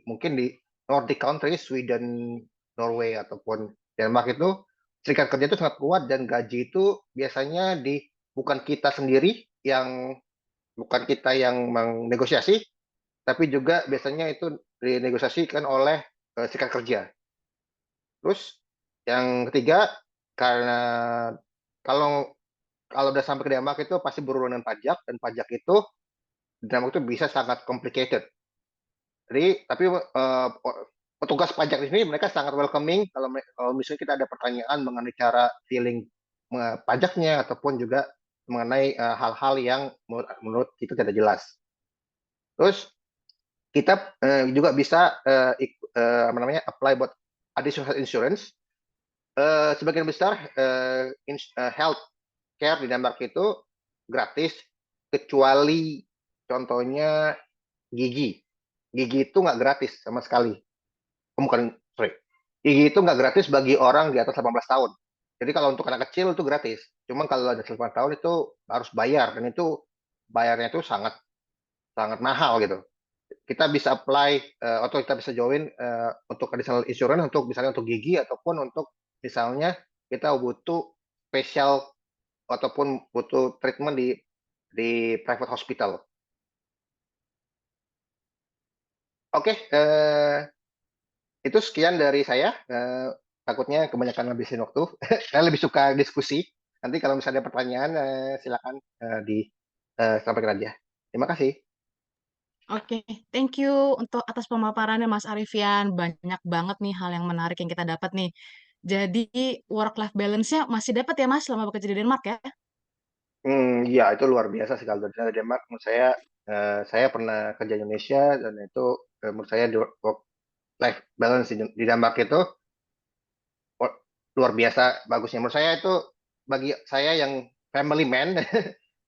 mungkin di Nordic country, Sweden, Norway ataupun Denmark itu serikat kerja itu sangat kuat, dan gaji itu biasanya bukan kita sendiri bukan kita yang menegosiasi, tapi juga biasanya itu dinegosiasikan oleh serikat kerja. Terus yang ketiga, karena kalau udah sampai ke Denmark itu pasti berurusan pajak, dan pajak itu di Denmark itu bisa sangat complicated. Jadi tapi petugas pajak di sini mereka sangat welcoming kalau misalnya kita ada pertanyaan mengenai cara filing pajaknya ataupun juga mengenai hal-hal yang menurut kita tidak jelas. Terus kita juga bisa apply buat additional insurance. Sebagian besar health care di Denmark itu gratis, kecuali contohnya gigi. Gigi itu nggak gratis sama sekali. Gigi itu nggak gratis bagi orang di atas 18 tahun. Jadi kalau untuk anak kecil itu gratis. Cuma kalau ada 18 tahun itu harus bayar, dan itu bayarnya itu sangat sangat mahal gitu. Kita bisa apply atau kita bisa join untuk additional insurance untuk misalnya untuk gigi ataupun untuk misalnya kita butuh spesial ataupun butuh treatment di private hospital. Oke, itu sekian dari saya. Takutnya kebanyakan ngabisin waktu. Saya lebih suka diskusi. Nanti kalau misalnya ada pertanyaan, silakan sampaikan aja. Terima kasih. Oke, thank you untuk atas pemaparannya Mas Arifian. Banyak banget nih hal yang menarik yang kita dapat nih. Jadi work-life balance-nya masih dapat ya Mas selama bekerja di Denmark ya? Ya itu luar biasa sih kalau dari Denmark. Menurut saya pernah kerja di Indonesia, dan itu menurut saya work life balance di Denmark itu luar biasa bagusnya. Menurut saya itu, bagi saya yang family man,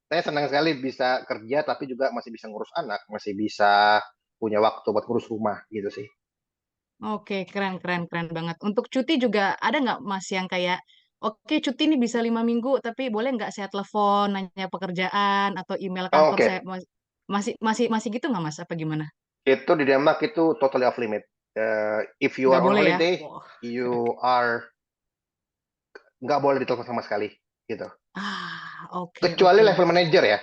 saya senang sekali bisa kerja tapi juga masih bisa ngurus anak, masih bisa punya waktu buat ngurus rumah gitu sih. Oke, keren, keren, keren banget. Untuk cuti juga ada nggak Mas yang kayak, oke cuti ini bisa 5 minggu, tapi boleh nggak saya telepon, nanya pekerjaan, atau email Oh, kantor oke. saya, Mas? Masih gitu nggak Mas? Apa gimana? Itu di Denmark itu totally off limit. If you Nggak are on boleh ya? holiday, Wow. Oke. you are nggak boleh ditelepon sama sekali gitu. Oke, Kecuali oke, level manager ya.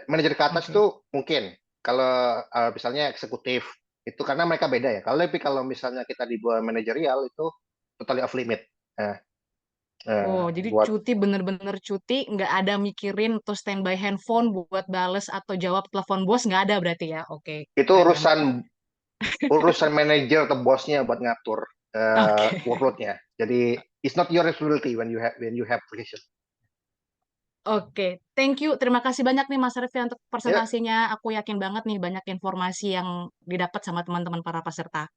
Manajer ke atas oke. tuh mungkin kalau misalnya eksekutif itu karena mereka beda ya. Kalau misalnya kita di bawah manajerial itu totally off limit. Nah, Oh, jadi buat cuti bener-bener cuti, nggak ada mikirin atau standby handphone buat bales atau jawab telepon bos, nggak ada berarti ya? Oke, itu keren banget. urusan manajer atau bosnya buat ngatur Oke, workloadnya. Jadi it's not your responsibility when you have vacation. oke. Thank you. Terima kasih banyak nih Mas Revi untuk Ya, presentasinya. Aku yakin banget nih banyak informasi yang didapat sama teman-teman para peserta.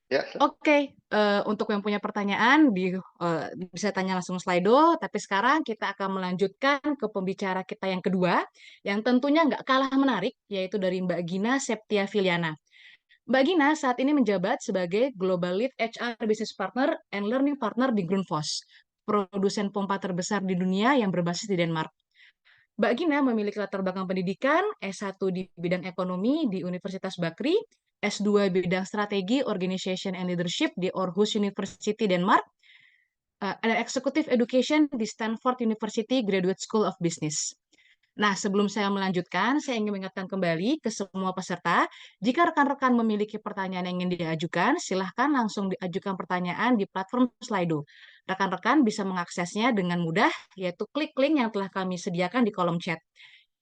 ya. Oke, untuk yang punya pertanyaan bisa tanya langsung Slido. Tapi sekarang kita akan melanjutkan ke pembicara kita yang kedua, yang tentunya nggak kalah menarik, yaitu dari Mbak Gina Septia Filiana. Mbak Gina saat ini menjabat sebagai Global Lead HR Business Partner and Learning Partner di Grundfos, produsen pompa terbesar di dunia yang berbasis di Denmark. Mbak Gina memiliki latar belakang pendidikan, S1 di bidang ekonomi di Universitas Bakri, S2 bidang strategi, organization and leadership di Aarhus University, Denmark, ada executive education di Stanford University Graduate School of Business. Nah, sebelum saya melanjutkan, saya ingin mengingatkan kembali ke semua peserta, jika rekan-rekan memiliki pertanyaan yang ingin diajukan, silahkan langsung diajukan pertanyaan di platform Slido. Rekan-rekan bisa mengaksesnya dengan mudah, yaitu klik link yang telah kami sediakan di kolom chat.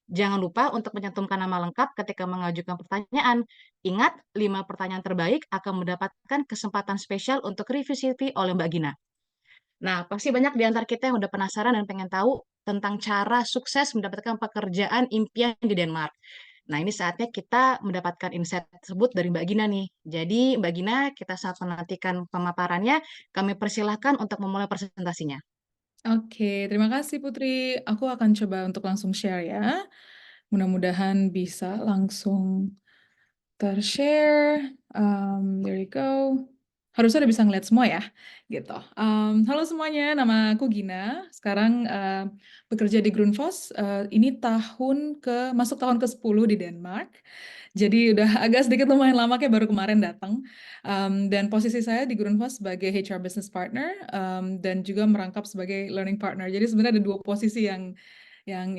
Jangan lupa untuk mencantumkan nama lengkap ketika mengajukan pertanyaan. Ingat, 5 pertanyaan terbaik akan mendapatkan kesempatan spesial untuk review CV oleh Mbak Gina. Nah, pasti banyak di antara kita yang udah penasaran dan pengen tahu tentang cara sukses mendapatkan pekerjaan impian di Denmark. Nah, ini saatnya kita mendapatkan insight tersebut dari Mbak Gina nih. Jadi, Mbak Gina, kita saat menantikan pemaparannya, kami persilahkan untuk memulai presentasinya. Oke, terima kasih Putri. Aku akan coba untuk langsung share ya. Mudah-mudahan bisa langsung tershare. There you go. Harusnya udah bisa ngeliat semua ya, gitu. Halo semuanya, nama aku Gina. Sekarang bekerja di Grundfos. Ini masuk tahun ke-10 di Denmark. Jadi udah agak sedikit lumayan lama, kayak baru kemarin datang. Dan posisi saya di Grundfos sebagai HR Business Partner dan juga merangkap sebagai Learning Partner. Jadi sebenarnya ada dua posisi yang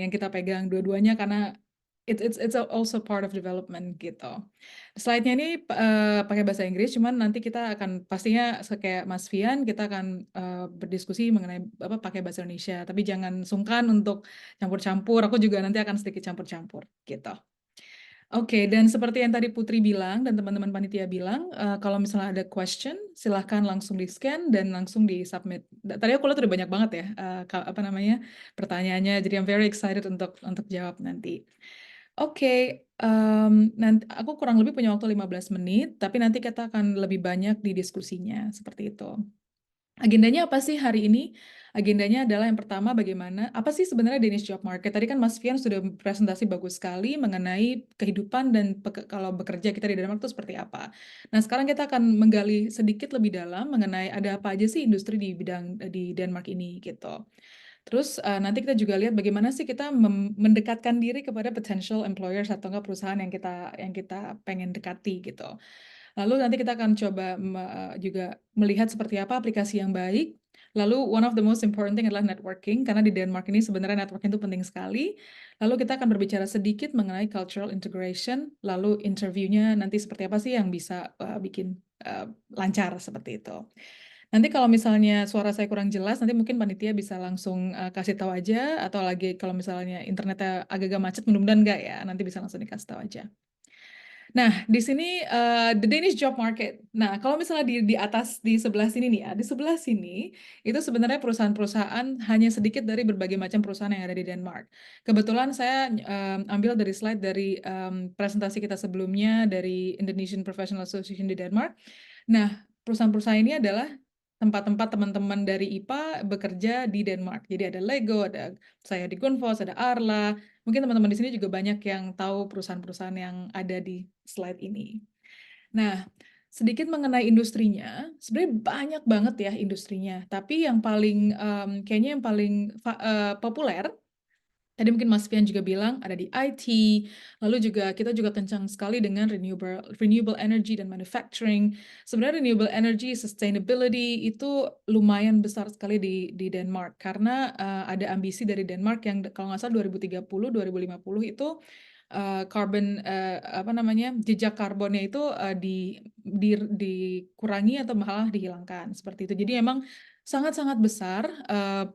kita pegang dua-duanya karena it's also part of development gitu. Slide-nya ini pakai bahasa Inggris, cuman nanti kita akan pastinya kayak Mas Fian kita akan berdiskusi mengenai apa pakai bahasa Indonesia. Tapi jangan sungkan untuk campur-campur. Aku juga nanti akan sedikit campur-campur gitu. Oke, dan seperti yang tadi Putri bilang dan teman-teman panitia bilang, kalau misalnya ada question, silahkan langsung di-scan dan langsung di-submit. Tadi aku lihat udah banyak banget ya, pertanyaannya. Jadi I'm very excited untuk jawab nanti. Oke, nanti aku kurang lebih punya waktu 15 menit, tapi nanti kita akan lebih banyak di diskusinya, seperti itu. Agendanya apa sih hari ini? Agendanya adalah yang pertama apa sih sebenarnya Danish job market? Tadi kan Mas Fian sudah presentasi bagus sekali mengenai kehidupan dan kalau bekerja kita di Denmark itu seperti apa. Nah, sekarang kita akan menggali sedikit lebih dalam mengenai ada apa aja sih industri di bidang di Denmark ini gitu. Terus nanti kita juga lihat bagaimana sih kita mendekatkan diri kepada potential employers atau enggak perusahaan yang kita pengen dekati gitu. Lalu nanti kita akan coba juga melihat seperti apa aplikasi yang baik. Lalu one of the most important thing adalah networking, karena di Denmark ini sebenarnya networking itu penting sekali. Lalu kita akan berbicara sedikit mengenai cultural integration, lalu interviewnya nanti seperti apa sih yang bisa bikin lancar seperti itu. Nanti kalau misalnya suara saya kurang jelas, nanti mungkin panitia bisa langsung kasih tahu aja, atau lagi kalau misalnya internetnya agak-agak macet, mudah-mudahan enggak ya, nanti bisa langsung dikasih tahu aja. Nah, di sini the Danish job market. Nah, kalau misalnya di atas di sebelah sini nih ya, di sebelah sini itu sebenarnya perusahaan-perusahaan hanya sedikit dari berbagai macam perusahaan yang ada di Denmark. Kebetulan saya ambil dari slide dari presentasi kita sebelumnya dari Indonesian Professional Association di Denmark. Nah, perusahaan-perusahaan ini adalah tempat-tempat teman-teman dari IPA bekerja di Denmark. Jadi ada Lego, ada saya di Grundfos, ada Arla. Mungkin teman-teman di sini juga banyak yang tahu perusahaan-perusahaan yang ada di slide ini. Nah, sedikit mengenai industrinya, sebenarnya banyak banget ya industrinya. Tapi yang paling kayaknya yang paling populer Tadi mungkin Mas Fian juga bilang ada di IT, lalu juga kita juga kencang sekali dengan renewable energy dan manufacturing. Sebenarnya renewable energy, sustainability itu lumayan besar sekali di Denmark karena ada ambisi dari Denmark yang kalau nggak salah 2030, 2050 itu jejak karbonnya itu dikurangi atau malah dihilangkan seperti itu. Jadi emang sangat-sangat besar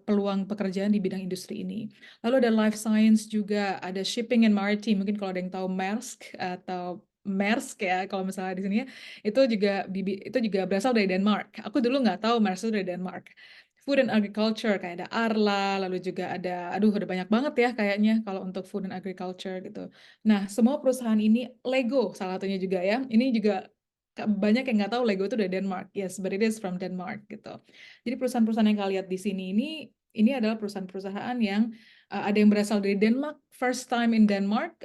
peluang pekerjaan di bidang industri ini. Lalu ada life science juga, ada shipping and maritime. Mungkin kalau ada yang tahu Maersk ya, kalau misalnya di sini ya, itu juga berasal dari Denmark. Aku dulu nggak tahu Maersk itu dari Denmark. Food and agriculture kayak ada Arla, lalu juga ada banyak banget ya kayaknya kalau untuk food and agriculture gitu. Nah, semua perusahaan ini, Lego salah satunya juga ya. Ini juga banyak yang nggak tahu Lego itu dari Denmark. Yes, but it is from Denmark gitu. Jadi perusahaan-perusahaan yang kalian lihat di sini ini adalah perusahaan-perusahaan yang ada yang berasal dari Denmark, first time in Denmark,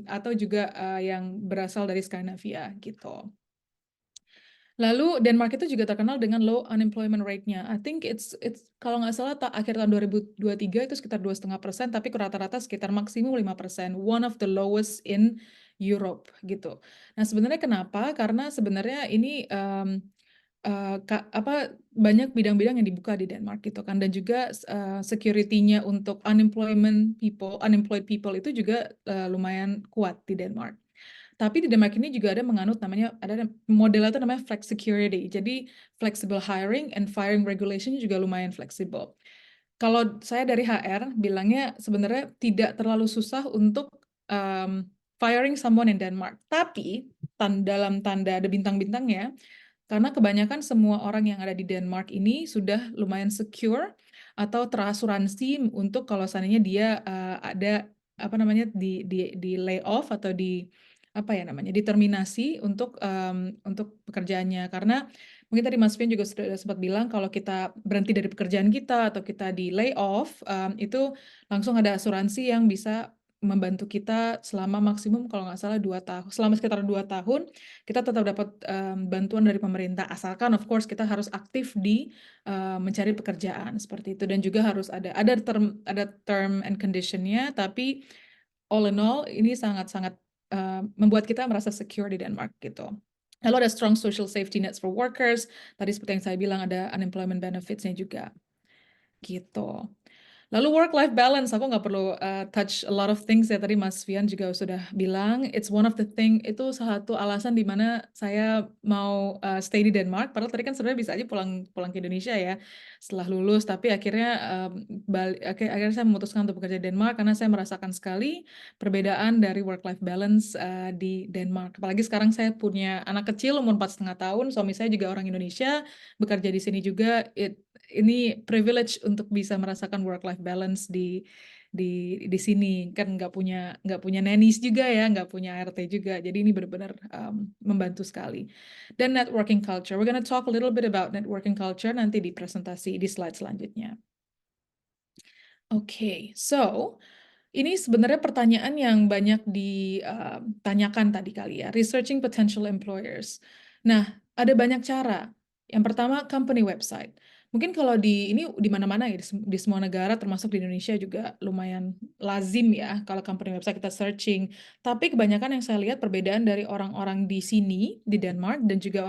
atau juga yang berasal dari Skandinavia gitu. Lalu Denmark itu juga terkenal dengan low unemployment rate-nya. I think it's kalau nggak salah akhir tahun 2023 itu sekitar 2,5%, tapi rata-rata sekitar maksimum 5%. One of the lowest in Europe gitu. Nah sebenarnya kenapa? Karena sebenarnya ini banyak bidang-bidang yang dibuka di Denmark gitu kan, dan juga security-nya untuk unemployed people itu juga lumayan kuat di Denmark. Tapi di Denmark ini juga ada modelnya itu namanya flex security. Jadi flexible hiring and firing regulation juga lumayan fleksibel. Kalau saya dari HR bilangnya sebenarnya tidak terlalu susah untuk firing someone in Denmark. Tapi dalam tanda ada bintang-bintangnya, karena kebanyakan semua orang yang ada di Denmark ini sudah lumayan secure atau terasuransi untuk kalau seandainya dia ada di layoff atau diterminasi untuk pekerjaannya. Karena mungkin tadi Mas Fian juga sudah sempat bilang kalau kita berhenti dari pekerjaan kita atau kita di layoff, itu langsung ada asuransi yang bisa membantu kita selama maksimum kalau nggak salah 2 tahun, selama sekitar 2 tahun kita tetap dapat bantuan dari pemerintah, asalkan of course kita harus aktif di mencari pekerjaan seperti itu, dan juga harus ada term and condition-nya, tapi all in all ini sangat-sangat membuat kita merasa secure di Denmark gitu. Lalu ada strong social safety nets for workers, tadi seperti yang saya bilang ada unemployment benefits-nya juga gitu. Lalu work-life balance, aku nggak perlu touch a lot of things ya, tadi Mas Fian juga sudah bilang, it's one of the thing, itu salah satu alasan di mana saya mau stay di Denmark, padahal tadi kan sebenarnya bisa aja pulang ke Indonesia ya, setelah lulus, tapi akhirnya akhirnya saya memutuskan untuk bekerja di Denmark, karena saya merasakan sekali perbedaan dari work-life balance di Denmark. Apalagi sekarang saya punya anak kecil, umur 4,5 tahun, suami saya juga orang Indonesia, bekerja di sini juga, ini privilege untuk bisa merasakan work-life balance di sini, kan nggak punya nannies juga ya, nggak punya ART juga, jadi ini benar-benar membantu sekali. Dan networking culture, we're gonna talk a little bit about networking culture nanti di presentasi di slide selanjutnya. Okay, so ini sebenarnya pertanyaan yang banyak ditanyakan tadi kali ya, researching potential employers. Nah, ada banyak cara. Yang pertama, company website. Mungkin kalau di mana-mana ya, di semua negara, termasuk di Indonesia juga lumayan lazim ya, kalau company website kita searching. Tapi kebanyakan yang saya lihat perbedaan dari orang-orang di sini, di Denmark, dan juga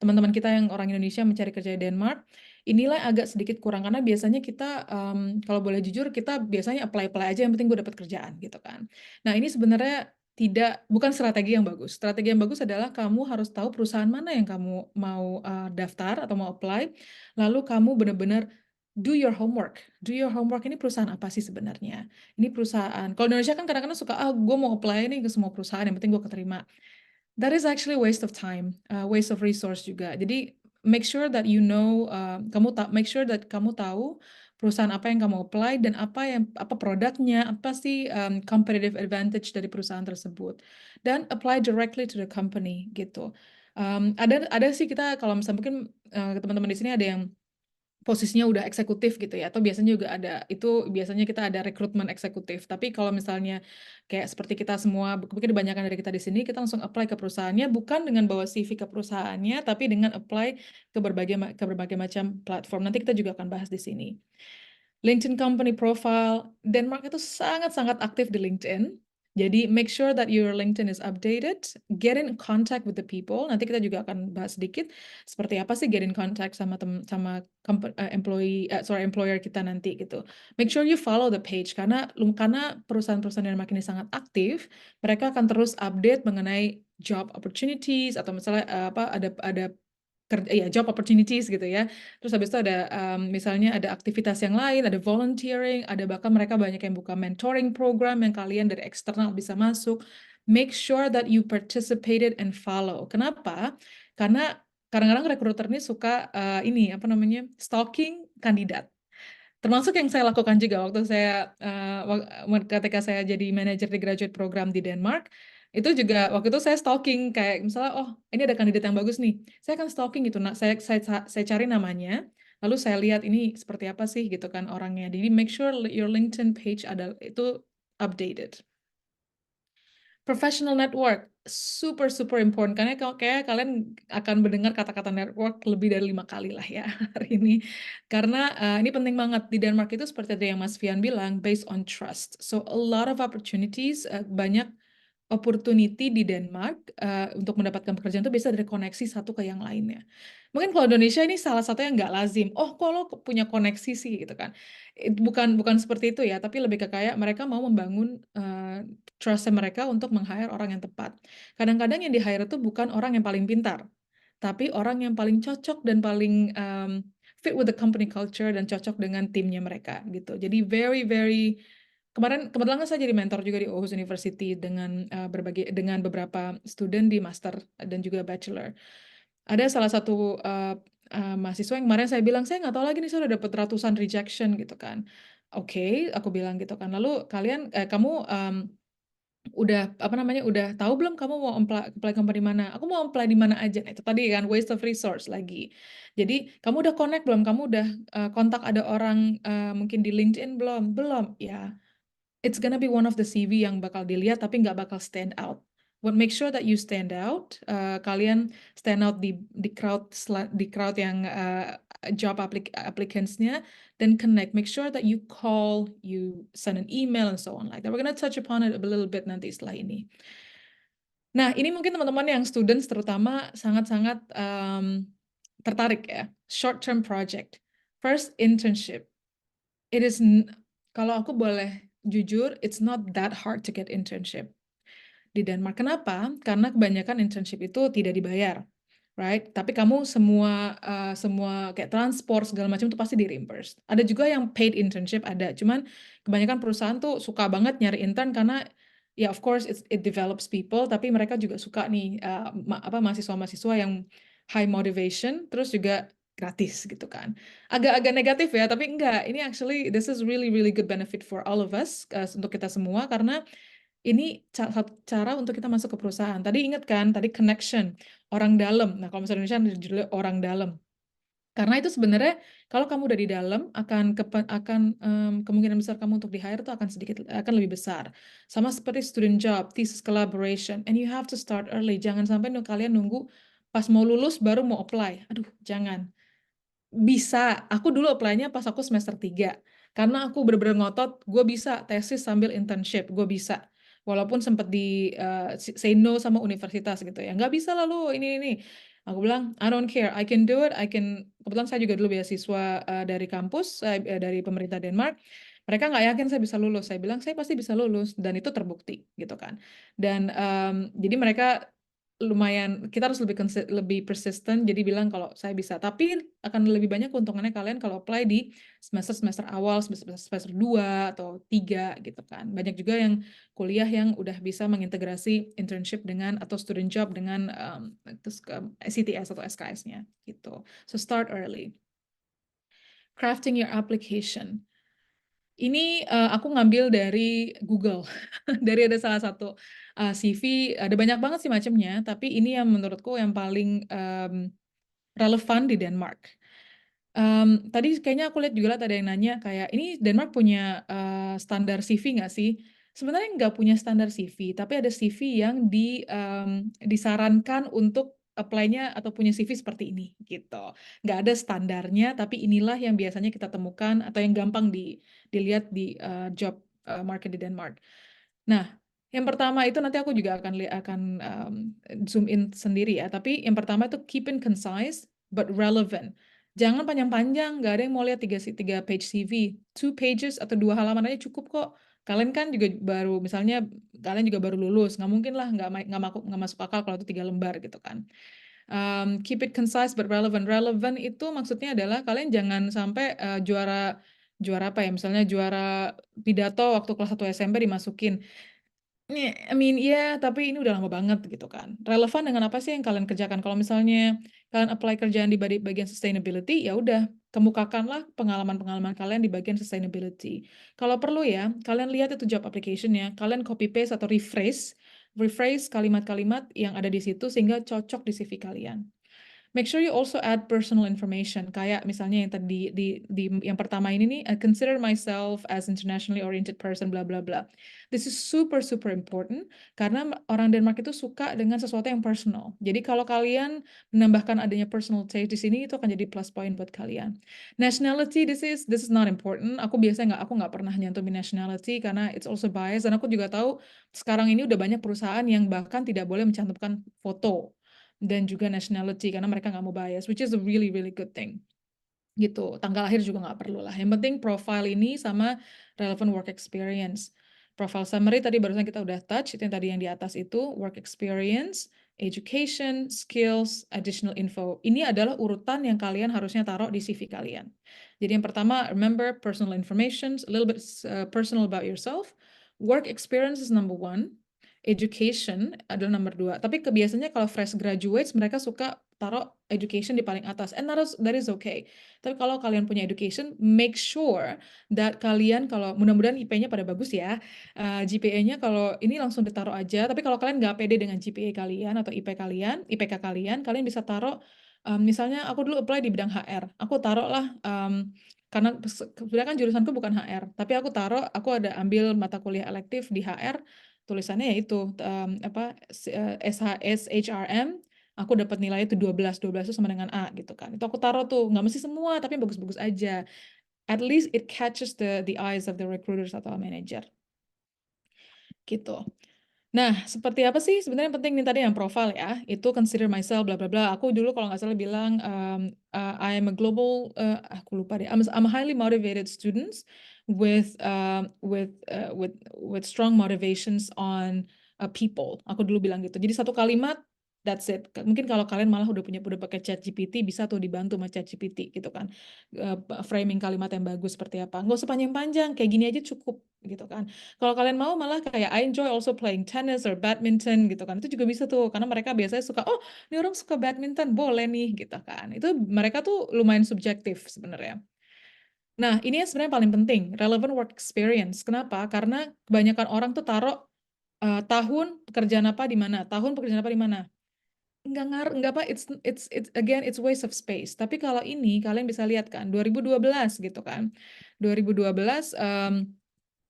teman-teman kita yang orang Indonesia mencari kerja di Denmark, inilah agak sedikit kurang, karena biasanya kita kalau boleh jujur kita biasanya apply aja, yang penting gue dapat kerjaan gitu kan. Nah ini sebenarnya bukan strategi yang bagus. Strategi yang bagus adalah kamu harus tahu perusahaan mana yang kamu mau daftar atau mau apply, lalu kamu benar-benar do your homework. Do your homework, ini perusahaan apa sih sebenarnya? Ini perusahaan, kalau di Indonesia kan kadang-kadang suka, gue mau apply nih ke semua perusahaan, yang penting gue keterima. That is actually waste of time, waste of resource juga. Jadi make sure that you know, make sure that kamu tahu perusahaan apa yang kamu apply dan apa produknya, apa sih competitive advantage dari perusahaan tersebut, dan apply directly to the company gitu. Ada sih kita kalau misalnya mungkin teman-teman di sini ada yang posisinya udah eksekutif gitu ya, atau biasanya juga biasanya kita ada rekrutmen eksekutif. Tapi kalau misalnya kayak seperti kita semua, mungkin kebanyakan dari kita di sini, kita langsung apply ke perusahaannya, bukan dengan bawa CV ke perusahaannya, tapi dengan apply ke berbagai macam platform. Nanti kita juga akan bahas di sini. LinkedIn company profile. Denmark itu sangat-sangat aktif di LinkedIn. Jadi make sure that your LinkedIn is updated, get in contact with the people. Nanti kita juga akan bahas sedikit seperti apa sih get in contact sama employer kita nanti gitu. Make sure you follow the page karena perusahaan-perusahaan Denmark ini sangat aktif, mereka akan terus update mengenai job opportunities atau misalnya ada job opportunities gitu ya. Terus habis itu ada misalnya ada aktivitas yang lain, ada volunteering, ada bahkan mereka banyak yang buka mentoring program yang kalian dari eksternal bisa masuk. Make sure that you participated and follow. Kenapa? Karena kadang-kadang rekruter ini suka stalking kandidat. Termasuk yang saya lakukan juga waktu saya ketika saya jadi manajer di graduate program di Denmark, itu juga waktu itu saya stalking kayak misalnya ini ada kandidat yang bagus nih, saya akan stalking gitu, saya cari namanya, lalu saya lihat ini seperti apa sih gitu kan orangnya. Jadi make sure your LinkedIn page itu updated. Professional network, super important karena kayak kalian akan mendengar kata-kata network lebih dari 5 kali lah ya hari ini. Karena ini penting banget di Denmark itu seperti tadi yang Mas Fian bilang, based on trust. So a lot of opportunities, banyak opportunity di Denmark untuk mendapatkan pekerjaan itu bisa dari koneksi satu ke yang lainnya. Mungkin kalau Indonesia ini salah satu yang nggak lazim. Kalau punya koneksi sih gitu kan. Bukan seperti itu ya, tapi lebih ke kayak mereka mau membangun trust mereka untuk meng-hire orang yang tepat. Kadang-kadang yang di-hire itu bukan orang yang paling pintar, tapi orang yang paling cocok dan paling fit with the company culture dan cocok dengan timnya mereka gitu. Jadi kebetulan kan saya jadi mentor juga di Aarhus University dengan beberapa student di master dan juga bachelor. Ada salah satu mahasiswa yang kemarin saya bilang, saya nggak tahu lagi nih, saya udah dapat ratusan rejection gitu kan. Oke, aku bilang gitu kan. Lalu kamu udah tahu belum kamu mau apply company mana? Aku mau apply di mana aja. Nah, itu tadi kan waste of resource lagi. Jadi kamu udah connect belum? Kamu udah kontak ada orang mungkin di LinkedIn belum? Belum. Ya, it's gonna be one of the CV yang bakal dilihat tapi nggak bakal stand out. What make sure that you stand out, kalian stand out di crowd yang job applicants-nya, then connect. Make sure that you call, you send an email and so on like that. We're gonna touch upon it a little bit nanti setelah ini. Nah, ini mungkin teman-teman yang students terutama sangat-sangat tertarik ya. Short term project, first internship. Kalau aku boleh jujur, it's not that hard to get internship di Denmark. Kenapa? Karena kebanyakan internship itu tidak dibayar, right? Tapi kamu semua kayak transport segala macam itu pasti di reimburse. Ada juga yang paid internship ada, cuman kebanyakan perusahaan tuh suka banget nyari intern karena ya of course it develops people, tapi mereka juga suka nih mahasiswa-mahasiswa yang high motivation, terus juga gratis gitu kan. Agak-agak negatif ya, tapi enggak. Ini actually this is really good benefit for all of us, untuk kita semua karena ini cara untuk kita masuk ke perusahaan. Tadi ingat kan, tadi connection, orang dalam. Nah, kalau misalnya Indonesia judulnya orang dalam. Karena itu sebenarnya kalau kamu udah di dalam akan kemungkinan besar kamu untuk di-hire itu akan lebih besar. Sama seperti student job, thesis collaboration, and you have to start early. Jangan sampai kalian nunggu pas mau lulus baru mau apply. Aduh, jangan. Bisa, aku dulu apply-nya pas aku semester 3. Karena aku bener-bener ngotot, gue bisa tesis sambil internship, gue bisa. Walaupun sempat say no sama universitas gitu ya. Nggak bisa lalu ini. Aku bilang, I don't care, I can do it, kebetulan saya juga dulu beasiswa dari kampus, dari pemerintah Denmark. Mereka nggak yakin saya bisa lulus. Saya bilang, saya pasti bisa lulus. Dan itu terbukti gitu kan. Dan jadi mereka lumayan, kita harus lebih persisten, jadi bilang kalau saya bisa, tapi akan lebih banyak keuntungannya kalian kalau apply di semester awal, semester 2 atau 3 gitu kan. Banyak juga yang kuliah yang udah bisa mengintegrasi internship atau student job dengan CTS atau SKS-nya gitu. So start early. Crafting your application. Ini aku ngambil dari Google, dari ada salah satu CV, ada banyak banget sih macamnya, tapi ini yang menurutku yang paling relevan di Denmark. Tadi kayaknya aku lihat juga ada yang nanya kayak, ini Denmark punya standar CV nggak sih? Sebenarnya nggak punya standar CV, tapi ada CV yang disarankan untuk apply-nya atau punya CV seperti ini gitu. Nggak ada standarnya, tapi inilah yang biasanya kita temukan atau yang gampang dilihat di job market di Denmark. Nah, yang pertama itu nanti aku juga akan zoom in sendiri ya. Tapi yang pertama itu keep it concise but relevant. Jangan panjang-panjang, nggak ada yang mau lihat 3 page CV. 2 pages atau 2 halaman aja cukup kok. Kalian kan juga baru, misalnya kalian juga baru lulus, nggak mungkin lah nggak masuk akal kalau itu 3 lembar gitu kan. Keep it concise but relevant. Relevant itu maksudnya adalah kalian jangan sampai juara apa ya, misalnya juara pidato waktu kelas 1 SMP dimasukin. I mean, iya, tapi ini udah lama banget gitu kan. Relevan dengan apa sih yang kalian kerjakan? Kalau misalnya kalian apply kerjaan di bagian sustainability, ya udah kemukakanlah pengalaman-pengalaman kalian di bagian sustainability. Kalau perlu ya, kalian lihat itu job application-nya, kalian copy paste atau rephrase kalimat-kalimat yang ada di situ sehingga cocok di CV kalian. Make sure you also add personal information. Kayak misalnya yang tadi di yang pertama ini nih, I consider myself as internationally oriented person, bla bla bla. This is super super important karena orang Denmark itu suka dengan sesuatu yang personal. Jadi kalau kalian menambahkan adanya personal taste di sini itu akan jadi plus point buat kalian. Nationality, this is not important. Aku nggak pernah nyantumin nationality karena it's also biased, dan aku juga tahu sekarang ini udah banyak perusahaan yang bahkan tidak boleh mencantumkan foto dan juga nationality karena mereka nggak mau bias, which is a really really good thing gitu. Tanggal lahir juga nggak perlu lah. Yang penting profile ini sama relevant work experience. Profile summary tadi barusan kita udah touch, itu yang tadi yang di atas itu, work experience, education, skills, additional info. Ini adalah urutan yang kalian harusnya taruh di CV kalian. Jadi yang pertama, remember personal information, a little bit personal about yourself. Work experience is number 1. Education adalah nomor 2. Tapi biasanya kalau fresh graduates mereka suka taruh education di paling atas. And that is okay. Tapi kalau kalian punya education, make sure that kalian, kalau mudah-mudahan IP-nya pada bagus ya, GPA-nya kalau ini langsung ditaruh aja. Tapi kalau kalian nggak pede dengan GPA kalian atau IPK kalian bisa taruh, misalnya aku dulu apply di bidang HR, aku taruh lah, karena sebenarnya kan jurusanku bukan HR, tapi aku taruh, aku ada ambil mata kuliah elektif di HR, tulisannya yaitu SHRM, aku dapat nilai itu 12 itu sama dengan A gitu kan. Itu aku taruh tuh, nggak mesti semua, tapi bagus-bagus aja. At least it catches the eyes of the recruiters atau manager. Gitu. Nah, seperti apa sih sebenarnya yang penting nih tadi yang profile ya, itu consider myself bla bla bla. Aku dulu kalau nggak salah bilang I am a global, aku lupa deh. I'm a highly motivated student with strong motivations on people. Aku dulu bilang gitu. Jadi satu kalimat, that's it. Mungkin kalau kalian malah udah pakai ChatGPT, bisa tuh dibantu sama ChatGPT gitu kan. Framing kalimat yang bagus seperti apa. Nggak usah panjang-panjang, kayak gini aja cukup gitu kan. Kalau kalian mau malah kayak I enjoy also playing tennis or badminton gitu kan. Itu juga bisa tuh karena mereka biasanya suka, oh, ini orang suka badminton, boleh nih gitu kan. Itu mereka tuh lumayan subjektif sebenarnya. Nah, ini yang sebenarnya paling penting, relevant work experience. Kenapa? Karena kebanyakan orang tuh taruh tahun pekerjaan apa di mana, tahun pekerjaan apa di mana. Enggak apa, it's again it's waste of space. Tapi kalau ini kalian bisa lihat kan 2012 gitu kan. 2012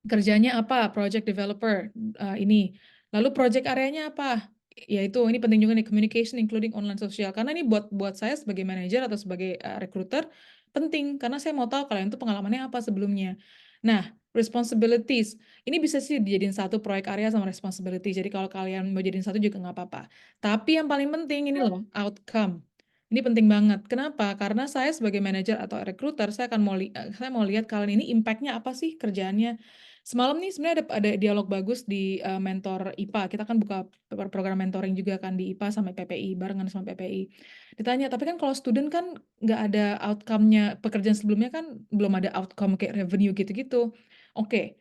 kerjanya apa? Project developer ini. Lalu project areanya apa? Yaitu ini penting juga nih, communication including online social. Karena ini buat saya sebagai manajer atau sebagai recruiter penting karena saya mau tahu kalian itu pengalamannya apa sebelumnya. Nah, responsibilities. Ini bisa sih dijadiin satu proyek area sama responsibility. Jadi kalau kalian mau jadiin satu juga nggak apa-apa. Tapi yang paling penting ini loh, outcome. Ini penting banget. Kenapa? Karena saya sebagai manajer atau recruiter, saya mau lihat kalian ini impact-nya apa sih kerjaannya. Semalam nih sebenarnya ada dialog bagus di mentor IPA. Kita kan buka program mentoring juga kan di IPA sama PPI, barengan sama PPI. Ditanya, tapi kan kalau student kan nggak ada outcome-nya, pekerjaan sebelumnya kan belum ada outcome kayak revenue gitu-gitu. Oke,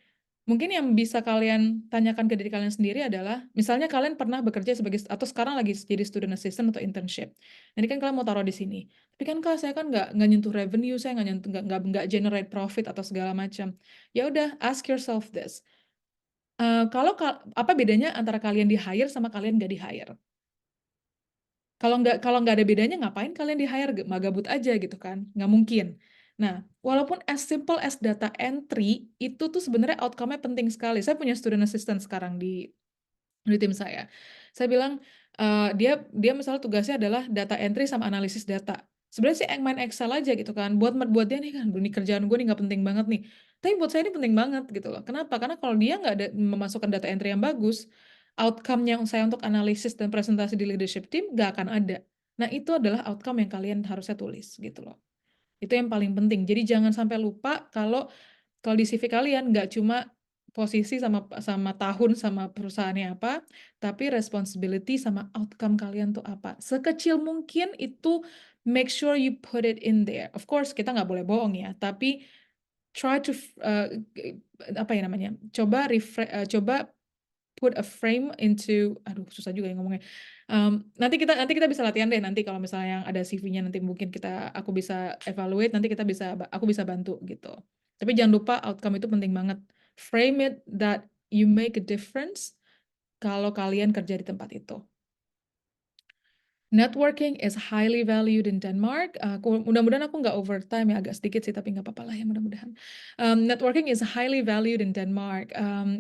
mungkin yang bisa kalian tanyakan ke diri kalian sendiri adalah, misalnya kalian pernah bekerja sebagai, atau sekarang lagi jadi student assistant atau internship. Nanti kan kalian mau taruh di sini. Tapi kan Kak, saya kan nggak nyentuh revenue, saya nggak generate profit atau segala macam. Ya udah, ask yourself this. Apa bedanya antara kalian di hire sama kalian nggak di hire? Kalau nggak ada bedanya, ngapain kalian di hire? Gabut aja gitu kan? Nggak mungkin. Nah, walaupun as simple as data entry, itu tuh sebenarnya outcome-nya penting sekali. Saya punya student assistant sekarang di tim saya. Saya bilang, Dia misalnya tugasnya adalah data entry sama analisis data. Sebenarnya sih main Excel aja gitu kan. Buat dia nih kan, ini kerjaan gue nih nggak penting banget nih. Tapi buat saya ini penting banget gitu loh. Kenapa? Karena kalau dia nggak ada memasukkan data entry yang bagus, outcome-nya saya untuk analisis dan presentasi di leadership team nggak akan ada. Nah, itu adalah outcome yang kalian harusnya tulis gitu loh. Itu yang paling penting. Jadi jangan sampai lupa kalau di CV kalian nggak cuma posisi sama tahun sama perusahaannya apa, tapi responsibility sama outcome kalian tuh apa. Sekecil mungkin itu make sure you put it in there. Of course kita nggak boleh bohong ya, tapi try to apa ya namanya? Coba put a frame into, aduh susah juga ya ngomongnya. Nanti kita bisa latihan deh nanti kalau misalnya yang ada CV-nya nanti mungkin aku bisa evaluate, nanti aku bisa bantu gitu. Tapi jangan lupa outcome itu penting banget. Frame it that you make a difference kalau kalian kerja di tempat itu. Networking is highly valued in Denmark. Mudah-mudahan aku nggak overtime ya, agak sedikit sih, tapi nggak apa-apa lah ya mudah-mudahan. Networking is highly valued in Denmark.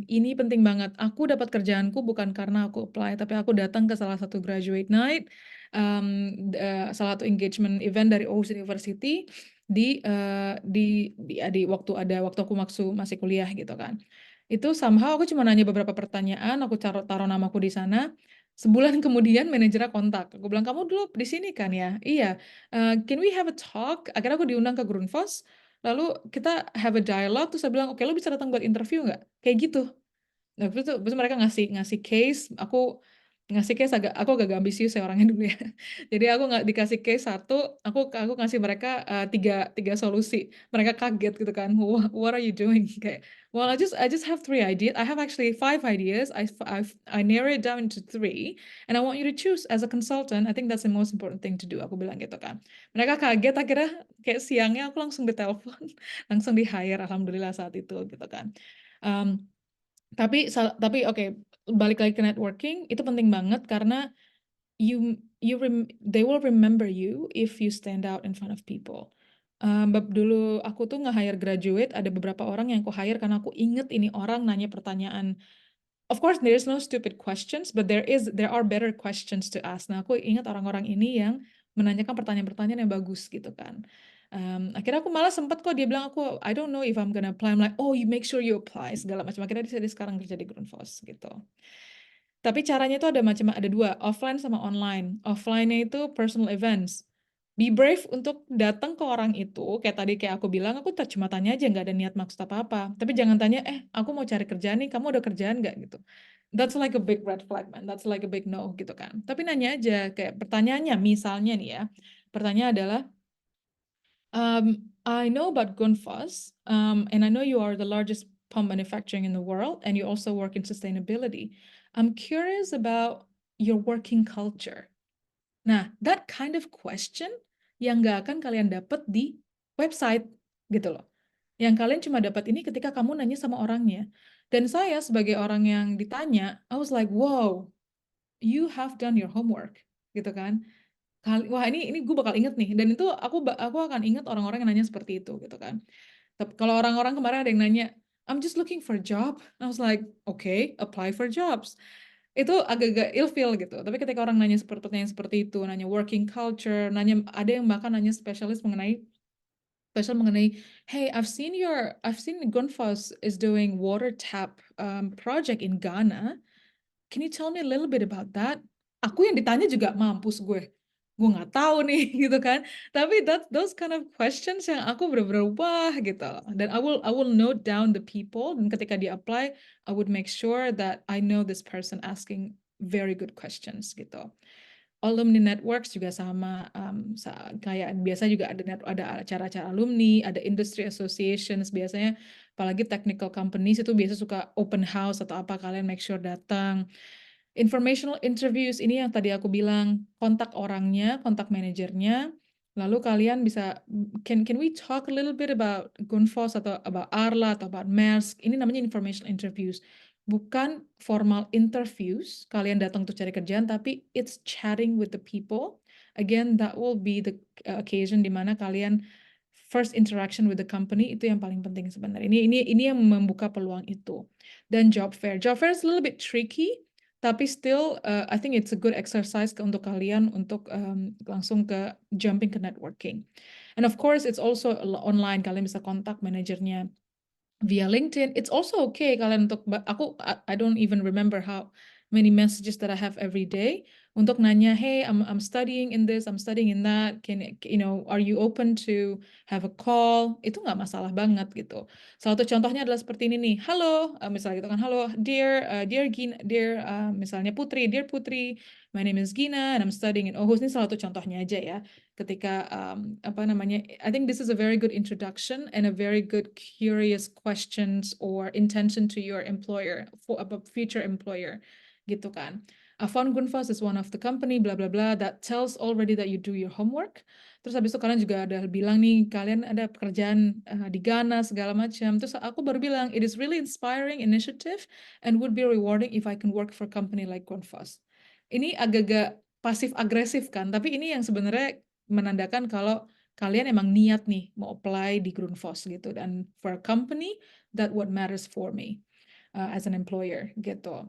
Ini penting banget. Aku dapat kerjaanku bukan karena aku apply, tapi aku datang ke salah satu graduate night, salah satu engagement event dari Aarhus University di waktu aku masih kuliah gitu kan. Itu somehow aku cuma nanya beberapa pertanyaan, aku taruh namaku di sana. Sebulan kemudian manajernya kontak. Aku bilang, kamu dulu di sini kan ya? Iya. Can we have a talk? Akhirnya aku diundang ke Grundfos. Lalu kita have a dialogue. Terus saya bilang, oke, lo bisa datang buat interview nggak? Kayak gitu. Nah, terus mereka ngasih case, aku aku agak ambisius ya orangnya dulu ya. Jadi aku nggak dikasih case satu, aku ngasih mereka tiga solusi. Mereka kaget gitu kan. What are you doing? Kayak, well, I just have 3 ideas. I have actually 5 ideas. I narrow it down into 3, and I want you to choose as a consultant. I think that's the most important thing to do. Aku bilang gitu kan. Mereka kaget, akhirnya kayak siangnya aku langsung ditelepon, langsung di hire. Alhamdulillah saat itu gitu kan. Tapi oke, balik lagi ke networking itu penting banget karena they will remember you if you stand out in front of people. Dulu aku tuh nge-hire graduate, ada beberapa orang yang aku hire karena aku inget ini orang nanya pertanyaan. Of course there is no stupid questions, but there are better questions to ask. Nah, aku ingat orang-orang ini yang menanyakan pertanyaan-pertanyaan yang bagus gitu kan. Akhirnya aku malah sempat kok dia bilang I don't know if I'm gonna apply. I'm like, oh, you make sure you apply segala macam. Akhirnya dia sekarang kerja di Grundfos gitu. Tapi caranya itu ada 2, offline sama online. Offline-nya itu personal events. Be brave untuk datang ke orang itu, kayak aku bilang, aku cuma tanya aja, nggak ada niat maksud apa-apa. Tapi jangan tanya, aku mau cari kerjaan nih, kamu ada kerjaan nggak gitu. That's like a big red flag, man. That's like a big no gitu kan. Tapi nanya aja, kayak pertanyaannya, misalnya nih ya, pertanyaan adalah, I know about Grundfos, and I know you are the largest pump manufacturing in the world, and you also work in sustainability. I'm curious about your working culture. Nah, that kind of question yang nggak akan kalian dapat di website gitu loh. Yang kalian cuma dapat ini ketika kamu nanya sama orangnya. Dan saya sebagai orang yang ditanya, I was like, wow, you have done your homework, gitu kan. Wah, ini gue bakal inget nih. Dan itu aku akan inget orang-orang yang nanya seperti itu, gitu kan. Tapi kalau orang-orang kemarin ada yang nanya, I'm just looking for a job. I was like, okay, apply for jobs. Itu agak-agak ilfeel gitu. Tapi ketika orang nanya pertanyaan seperti itu, nanya working culture, ada yang bahkan nanya mengenai, hey, I've seen Grundfos is doing water tap project in Ghana. Can you tell me a little bit about that? Aku yang ditanya juga mampus gue nggak tahu nih gitu kan. Tapi those kind of questions yang aku bener-bener wah gitu. Dan I will note down the people, dan ketika di apply, I would make sure that I know this person asking very good questions gitu. Alumni networks juga sama, kayak biasa juga ada acara-acara alumni, ada industry associations biasanya, apalagi technical companies itu biasa suka open house atau apa, kalian make sure datang. Informational interviews ini yang tadi aku bilang, kontak orangnya, kontak manajernya, lalu kalian bisa, can we talk a little bit about Grundfos atau about Arla atau about Maersk. Ini namanya informational interviews, bukan formal interviews, kalian datang untuk cari kerjaan, tapi it's chatting with the people. Again, that will be the occasion di mana kalian first interaction with the company, itu yang paling penting sebenarnya. Ini yang membuka peluang itu. Dan job fair is a little bit tricky, tapi still I think it's a good exercise untuk kalian untuk langsung ke jumping ke networking. And of course it's also online, kalian bisa kontak manajernya via LinkedIn. It's also okay kalian untuk I don't even remember how many messages that I have every day untuk nanya, hey, I'm studying in this, I'm studying in that, are you open to have a call? Itu nggak masalah banget gitu. Salah satu contohnya adalah seperti ini nih, halo, misalnya gitu kan, halo, dear Gina, misalnya Putri, dear Putri, my name is Gina and I'm studying in Aarhus. Ini salah satu contohnya aja ya. Ketika I think this is a very good introduction and a very good curious questions or intention to your employer for a future employer gitu kan. Found Gunfast is one of the company blah blah blah that tells already that you do your homework. Terus habis itu kalian juga ada bilang nih kalian ada pekerjaan di Ghana segala macam. Terus aku baru bilang it is really inspiring initiative and would be rewarding if I can work for a company like Gunfast. Ini agak-agak pasif agresif kan, tapi ini yang sebenarnya menandakan kalau kalian emang niat nih mau apply di Grundfos gitu, dan for a company that what matters for me as an employer gitu.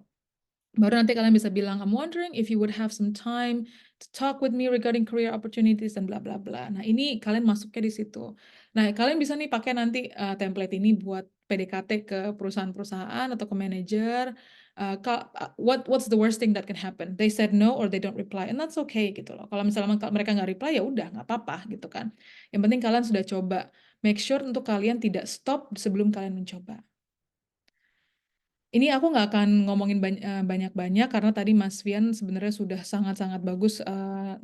Baru nanti kalian bisa bilang, I'm wondering if you would have some time to talk with me regarding career opportunities dan bla bla bla. Nah ini kalian masuknya di situ. Nah kalian bisa nih pakai nanti template ini buat PDKT ke perusahaan-perusahaan atau ke manajer. What's the worst thing that can happen? They said no or they don't reply, and that's okay gitu loh. Kalau misalnya mereka nggak reply ya udah nggak apa-apa gitu kan. Yang penting kalian sudah coba. Make sure untuk kalian tidak stop sebelum kalian mencoba. Ini aku nggak akan ngomongin banyak-banyak karena tadi Mas Vian sebenarnya sudah sangat-sangat bagus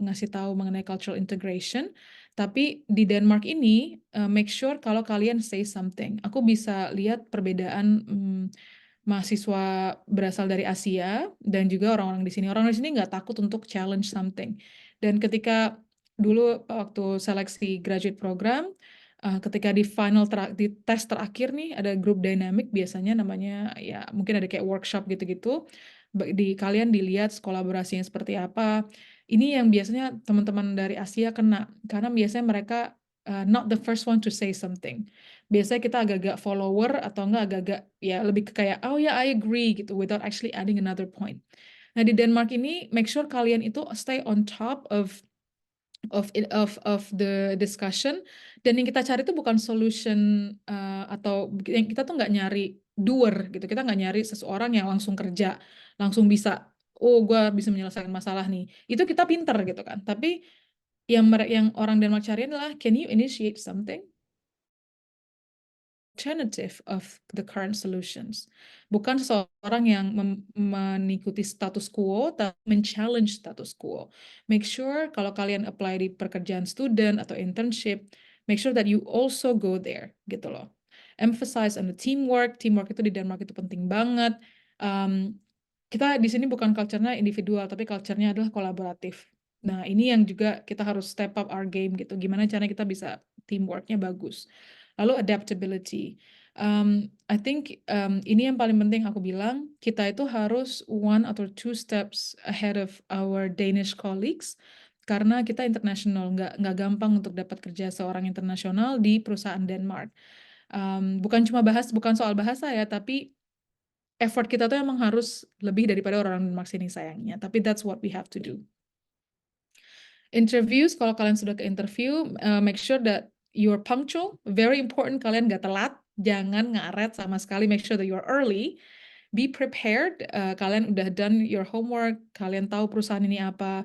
ngasih tahu mengenai cultural integration. Tapi di Denmark ini make sure kalau kalian say something. Aku bisa lihat perbedaan mahasiswa berasal dari Asia dan juga orang-orang di sini. Orang di sini nggak takut untuk challenge something. Dan ketika dulu waktu seleksi graduate program, ketika di di tes terakhir nih ada grup dynamic biasanya namanya ya mungkin ada kayak workshop gitu-gitu kalian dilihat kolaborasinya seperti apa. Ini yang biasanya teman-teman dari Asia kena karena biasanya mereka not the first one to say something. Biasanya kita agak-agak follower atau enggak agak-agak ya lebih ke kayak oh ya I agree gitu without actually adding another point. Nah di Denmark ini make sure kalian itu stay on top of the discussion, dan yang kita cari itu bukan solution atau yang kita tuh nggak nyari doer gitu, kita nggak nyari seseorang yang langsung kerja langsung bisa gue bisa menyelesaikan masalah nih, itu kita pinter gitu kan, tapi yang orang Denmark cari adalah can you initiate something alternative of the current solutions. Bukan seseorang yang mengikuti status quo, tapi men-challenge status quo. Make sure kalau kalian apply di pekerjaan student atau internship, make sure that you also go there, gitu loh. Emphasize on the teamwork. Teamwork itu di Denmark itu penting banget. Kita di sini bukan culture-nya individual, tapi culture-nya adalah kolaboratif. Nah, ini yang juga kita harus step up our game gitu. Gimana caranya kita bisa teamwork-nya bagus. Lalu adaptability. I think ini yang paling penting aku bilang, kita itu harus 1 atau 2 steps ahead of our Danish colleagues, karena kita internasional, nggak gampang untuk dapat kerja seorang internasional di perusahaan Denmark. Bukan soal bahasa ya, tapi effort kita tuh emang harus lebih daripada orang Denmark sini sayangnya, tapi that's what we have to do. Interviews, kalau kalian sudah ke interview, make sure that you're punctual, very important, kalian nggak telat, jangan ngaret sama sekali, make sure that you're early, be prepared, kalian udah done your homework, kalian tahu perusahaan ini apa,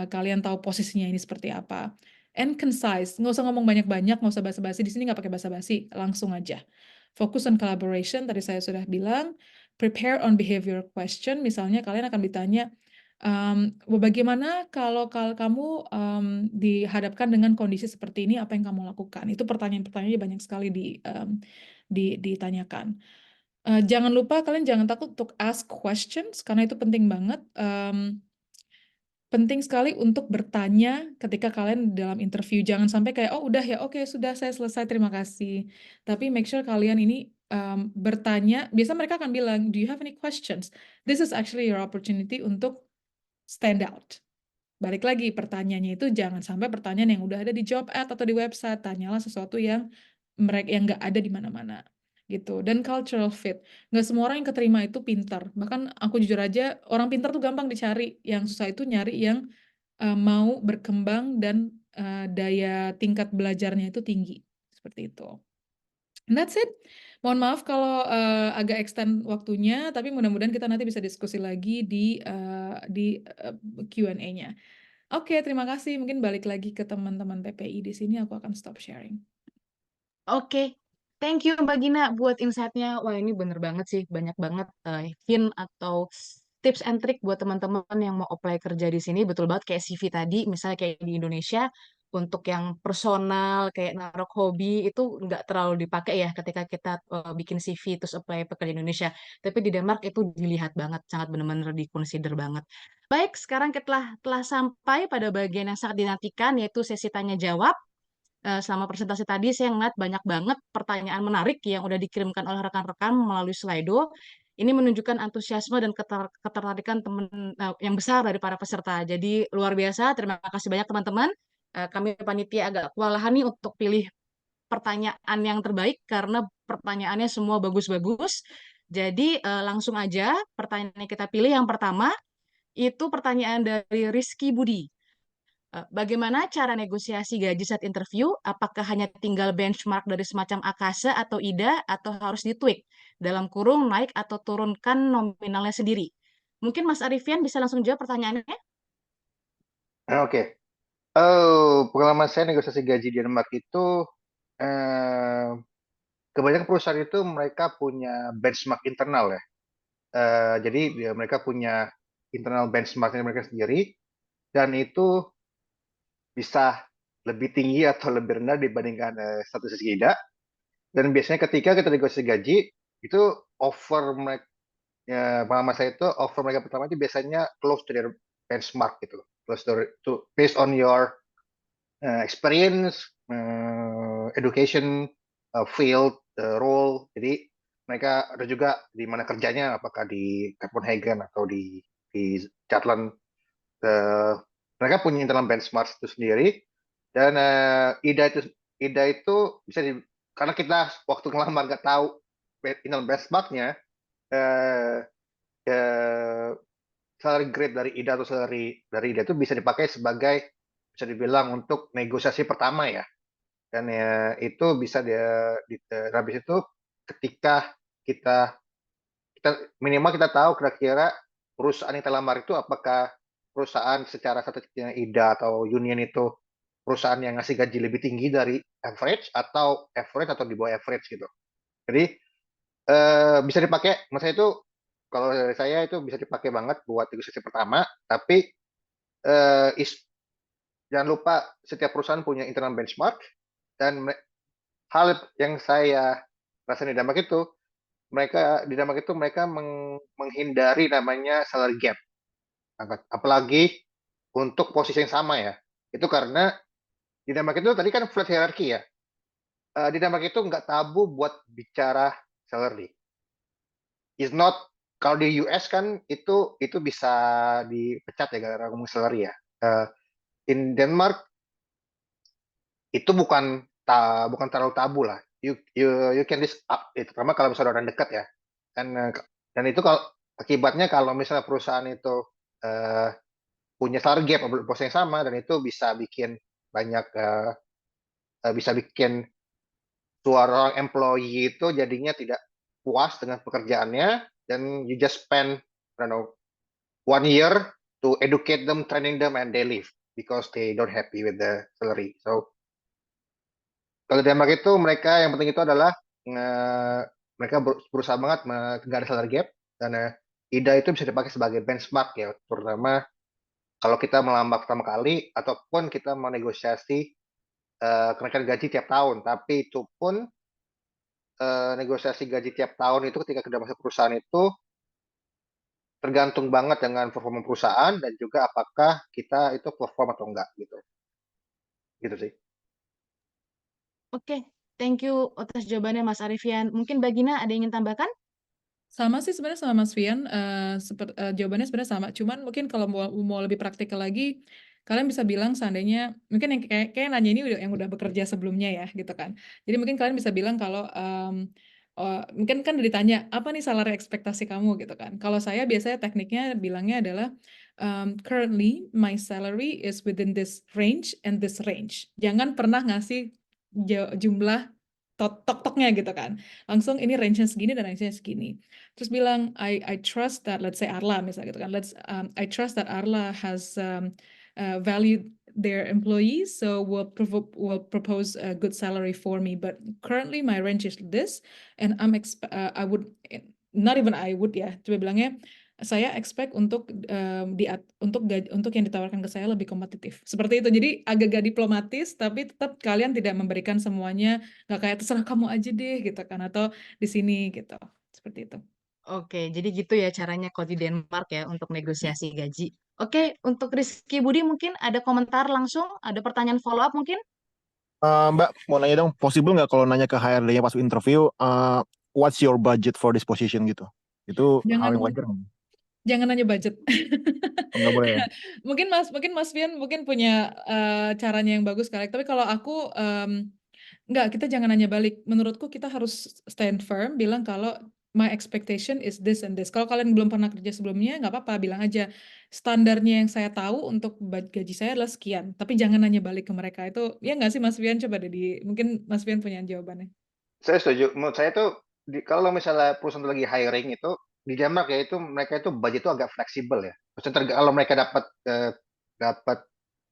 kalian tahu posisinya ini seperti apa, and concise, nggak usah ngomong banyak-banyak, nggak usah basa-basi, di sini nggak pakai basa-basi, langsung aja. Focus on collaboration, tadi saya sudah bilang, prepare on behavior question, misalnya kalian akan ditanya, bagaimana kalau kamu dihadapkan dengan kondisi seperti ini, apa yang kamu lakukan? Itu pertanyaan-pertanyaannya banyak sekali ditanyakan. Jangan lupa kalian jangan takut untuk ask questions, karena itu penting banget. Penting sekali untuk bertanya ketika kalian dalam interview. Jangan sampai kayak, oh udah ya, oke sudah saya selesai, terima kasih. Tapi make sure kalian ini bertanya. Biasa mereka akan bilang, do you have any questions? This is actually your opportunity untuk stand out. Balik lagi, pertanyaannya itu jangan sampai pertanyaan yang udah ada di job ad atau di website. Tanyalah sesuatu yang nggak ada di mana-mana. gitu. Dan cultural fit. Nggak semua orang yang keterima itu pintar. Bahkan aku jujur aja, orang pintar tuh gampang dicari. Yang susah itu nyari yang mau berkembang dan daya tingkat belajarnya itu tinggi. Seperti itu. And that's it. Mohon maaf kalau agak extend waktunya, tapi mudah-mudahan kita nanti bisa diskusi lagi di Q&A-nya. Oke, terima kasih. Mungkin balik lagi ke teman-teman PPI di sini, aku akan stop sharing. Oke, thank you Mbak Gina buat insight-nya. Wah, ini bener banget sih, banyak banget hint atau tips and trick buat teman-teman yang mau apply kerja di sini. Betul banget kayak CV tadi, misalnya kayak di Indonesia, untuk yang personal, kayak naruh hobi, itu nggak terlalu dipakai ya ketika kita bikin CV terus apply pekerja di Indonesia. Tapi di Denmark itu dilihat banget, sangat benar-benar di-consider banget. Baik, sekarang kita telah sampai pada bagian yang sangat dinantikan, yaitu sesi tanya-jawab. Selama presentasi tadi saya ngeliat banyak banget pertanyaan menarik yang udah dikirimkan oleh rekan-rekan melalui Slido. Ini menunjukkan antusiasme dan ketertarikan teman yang besar dari para peserta. Jadi luar biasa, terima kasih banyak teman-teman. Kami panitia agak kewalahan nih untuk pilih pertanyaan yang terbaik karena pertanyaannya semua bagus-bagus. Jadi langsung aja pertanyaan yang kita pilih yang pertama itu pertanyaan dari Rizky Budi. Bagaimana cara negosiasi gaji saat interview? Apakah hanya tinggal benchmark dari semacam Akasa atau IDA atau harus ditweak? Dalam kurung naik atau turunkan nominalnya sendiri? Mungkin Mas Arifian bisa langsung jawab pertanyaannya? Oke. Pengalaman saya negosiasi gaji di Denmark itu eh, kebanyakan perusahaan itu mereka punya benchmark internal ya. Jadi mereka punya internal benchmarknya mereka sendiri dan itu bisa lebih tinggi atau lebih rendah dibandingkan status IDA. Dan biasanya ketika kita negosiasi gaji itu offer mereka, ya, pengalaman saya itu offer mereka pertama itu biasanya close to their benchmark gitu, close to based on your experience, education, field, role. Jadi mereka ada juga di mana kerjanya, apakah di Copenhagen atau di Jutland. Mereka punya internal benchmark itu sendiri. Dan IDA itu bisa karena kita waktu ngelamar nggak tahu internal benchmarknya, eh, salary grade dari IDA atau salary dari IDA itu bisa dipakai sebagai, bisa dibilang untuk negosiasi pertama ya. Dan ya itu bisa habis itu ketika kita minimal kita tahu kira-kira perusahaan yang kita lamar itu apakah perusahaan secara statusnya IDA atau union itu perusahaan yang ngasih gaji lebih tinggi dari average atau di bawah average gitu. Jadi bisa dipakai, maksudnya itu kalau dari saya itu bisa dipakai banget buat negosiasi pertama, tapi jangan lupa setiap perusahaan punya internal benchmark dan hal yang saya rasain di Denmark itu mereka menghindari namanya salary gap, apalagi untuk posisi yang sama ya. Itu karena di Denmark itu tadi kan flat hierarchy ya. Di Denmark itu nggak tabu buat bicara salary. Is not, kalau di US kan itu bisa dipecat ya gara-gara ngomong salary ya. In Denmark itu bukan terlalu tabu lah. You can list up itu, terutama kalau misalnya orang dekat ya. Dan itu kalau akibatnya kalau misalnya perusahaan itu punya salary gap bos yang sama, dan itu bisa bikin banyak bisa bikin suara orang employee itu jadinya tidak puas dengan pekerjaannya, dan you just spend, I don't know, 1 year to educate them, training them, and they leave because they don't happy with the salary. So kalau di Denmark itu mereka yang penting itu adalah mereka berusaha banget nggak ada salary gap, dan IDA itu bisa dipakai sebagai benchmark ya, terutama kalau kita melamar pertama kali ataupun kita mau negosiasi kenaikan gaji tiap tahun. Tapi itu pun negosiasi gaji tiap tahun itu ketika kita masuk perusahaan itu tergantung banget dengan performa perusahaan dan juga apakah kita itu perform atau enggak gitu. Gitu sih. Oke, thank you atas jawabannya Mas Arifian. Mungkin Mbak Gina ada yang ingin tambahkan? Sama sih sebenarnya sama Mas Fian, jawabannya sebenarnya sama. Cuman mungkin kalau mau lebih praktikal lagi, kalian bisa bilang seandainya mungkin yang kayak nanya ini yang udah bekerja sebelumnya ya gitu kan. Jadi mungkin kalian bisa bilang kalau mungkin kan ditanya apa nih salary ekspektasi kamu gitu kan. Kalau saya biasanya tekniknya bilangnya adalah currently my salary is within this range and this range. Jangan pernah ngasih jumlah tok-toknya gitu kan. Langsung ini range-nya segini dan range-nya segini. Terus bilang I trust that, let's say Arla misalnya gitu kan. I trust that Arla has valued their employees, so will propose a good salary for me. But currently my range is this, and I would not even I would ya. Coba bilangnya saya expect untuk untuk yang ditawarkan ke saya lebih kompetitif. Seperti itu. Jadi agak-agak diplomatis, tapi tetap kalian tidak memberikan semuanya, nggak kayak terserah kamu aja deh gitu kan, atau di sini gitu. Seperti itu. Oke, jadi gitu ya caranya kalau di Denmark ya untuk negosiasi gaji. Oke, untuk Rizky Budi mungkin ada komentar langsung, ada pertanyaan follow up mungkin? Mbak, mau nanya dong, possible nggak kalau nanya ke HRD-nya pas interview, what's your budget for this position gitu? Itu hal Jangan yang wajar nggak? jangan nanya budget. Nggak boleh ya? Mungkin Mas Fian mungkin punya caranya yang bagus kali. Tapi kalau aku enggak, kita jangan nanya balik. Menurutku kita harus stand firm, bilang kalau my expectation is this and this. Kalau kalian belum pernah kerja sebelumnya, nggak apa-apa, bilang aja standarnya yang saya tahu untuk gaji saya adalah sekian. Tapi jangan nanya balik ke mereka. Itu ya nggak sih Mas Fian? Coba deh mungkin Mas Fian punya jawabannya. Saya setuju. Menurut saya tuh kalau misalnya perusahaan itu lagi hiring itu di Denmark ya itu mereka itu budget itu agak fleksibel ya. Maksudnya kalau mereka dapat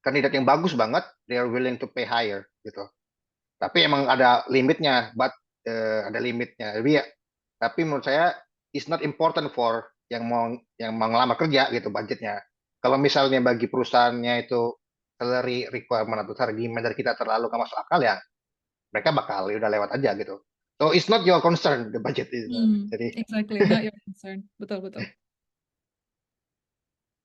kandidat yang bagus banget, they are willing to pay higher gitu. Tapi emang ada limitnya, ada limitnya. Tapi menurut saya it's not important for yang mau ngelamar kerja gitu budgetnya. Kalau misalnya bagi perusahaannya itu salary requirement atau salary demand dari kita terlalu nggak masuk akal ya, mereka bakal udah lewat aja gitu. So it's not your concern the budget is. Jadi Exactly, not your concern. Betul.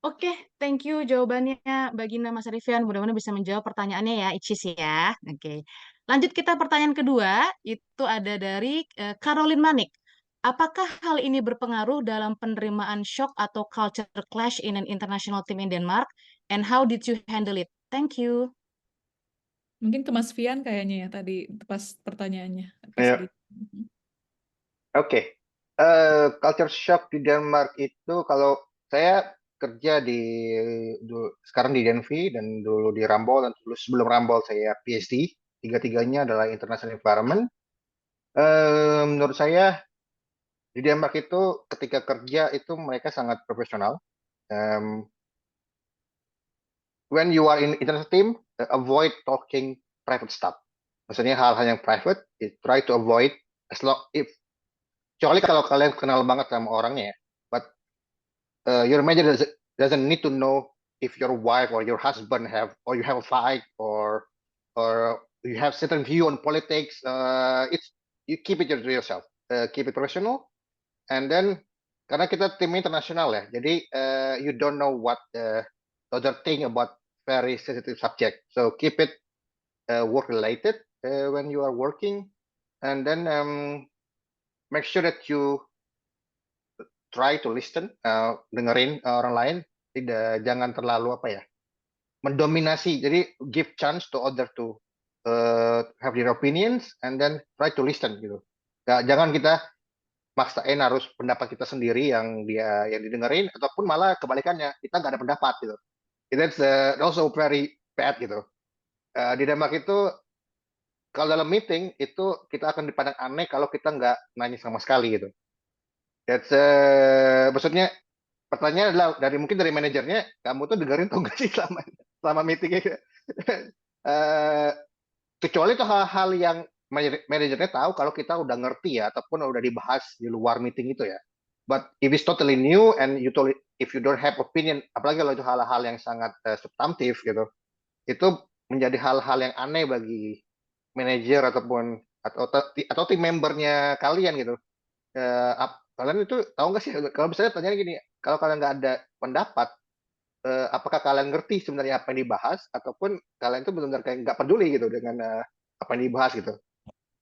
Oke, thank you jawabannya Mbak Gina, Mas Rifian. Mudah-mudahan bisa menjawab pertanyaannya ya, Icis ya. Oke, lanjut kita pertanyaan kedua. Itu ada dari Caroline Manik. Apakah hal ini berpengaruh dalam penerimaan shock atau culture clash in an international team in Denmark? And how did you handle it? Thank you. Mungkin ke Mas Fian kayaknya ya tadi pas pertanyaannya. Iya. Oke. Culture shock di Denmark itu kalau saya kerja sekarang di Denvi dan dulu di Ramboll dan dulu sebelum Ramboll saya PhD, tiga-tiganya adalah international environment. Menurut saya di Denmark itu ketika kerja itu mereka sangat profesional. When you are in international team, avoid talking private stuff. Maksudnya hal-hal yang private, try to avoid kecuali kalau kalian kenal banget sama orangnya ya. But your manager doesn't need to know if your wife or your husband you have a fight or you have certain view on politics. You keep it to yourself. Keep it professional. And then karena kita tim internasional ya, jadi you don't know what the other thing about very sensitive subject. So keep it work related when you are working, and then make sure that you try to listen, dengerin orang lain, jangan terlalu mendominasi. Jadi give chance to other to have their opinions and then try to listen gitu. Jangan kita maksain harus pendapat kita sendiri yang didengerin, ataupun malah kebalikannya kita nggak ada pendapat gitu. That's also very bad gitu. Di Denmark itu kalau dalam meeting itu kita akan dipandang aneh kalau kita nggak nanya sama sekali gitu. That's maksudnya pertanyaan adalah mungkin dari manajernya, kamu tuh dengerin tuh nggak sih selama meetingnya? Kecuali itu hal-hal yang manajernya tahu kalau kita udah ngerti ya, ataupun udah dibahas di luar meeting itu ya. But if it's totally new and if you don't have opinion, apalagi kalau itu hal-hal yang sangat substantif gitu, itu menjadi hal-hal yang aneh bagi manajer atau tim membernya kalian gitu. Kalian itu tahu nggak sih, kalau misalnya tanya gini, kalau kalian nggak ada pendapat, apakah kalian ngerti sebenarnya apa yang dibahas, ataupun kalian itu benar-benar kayak nggak peduli gitu dengan apa yang dibahas gitu.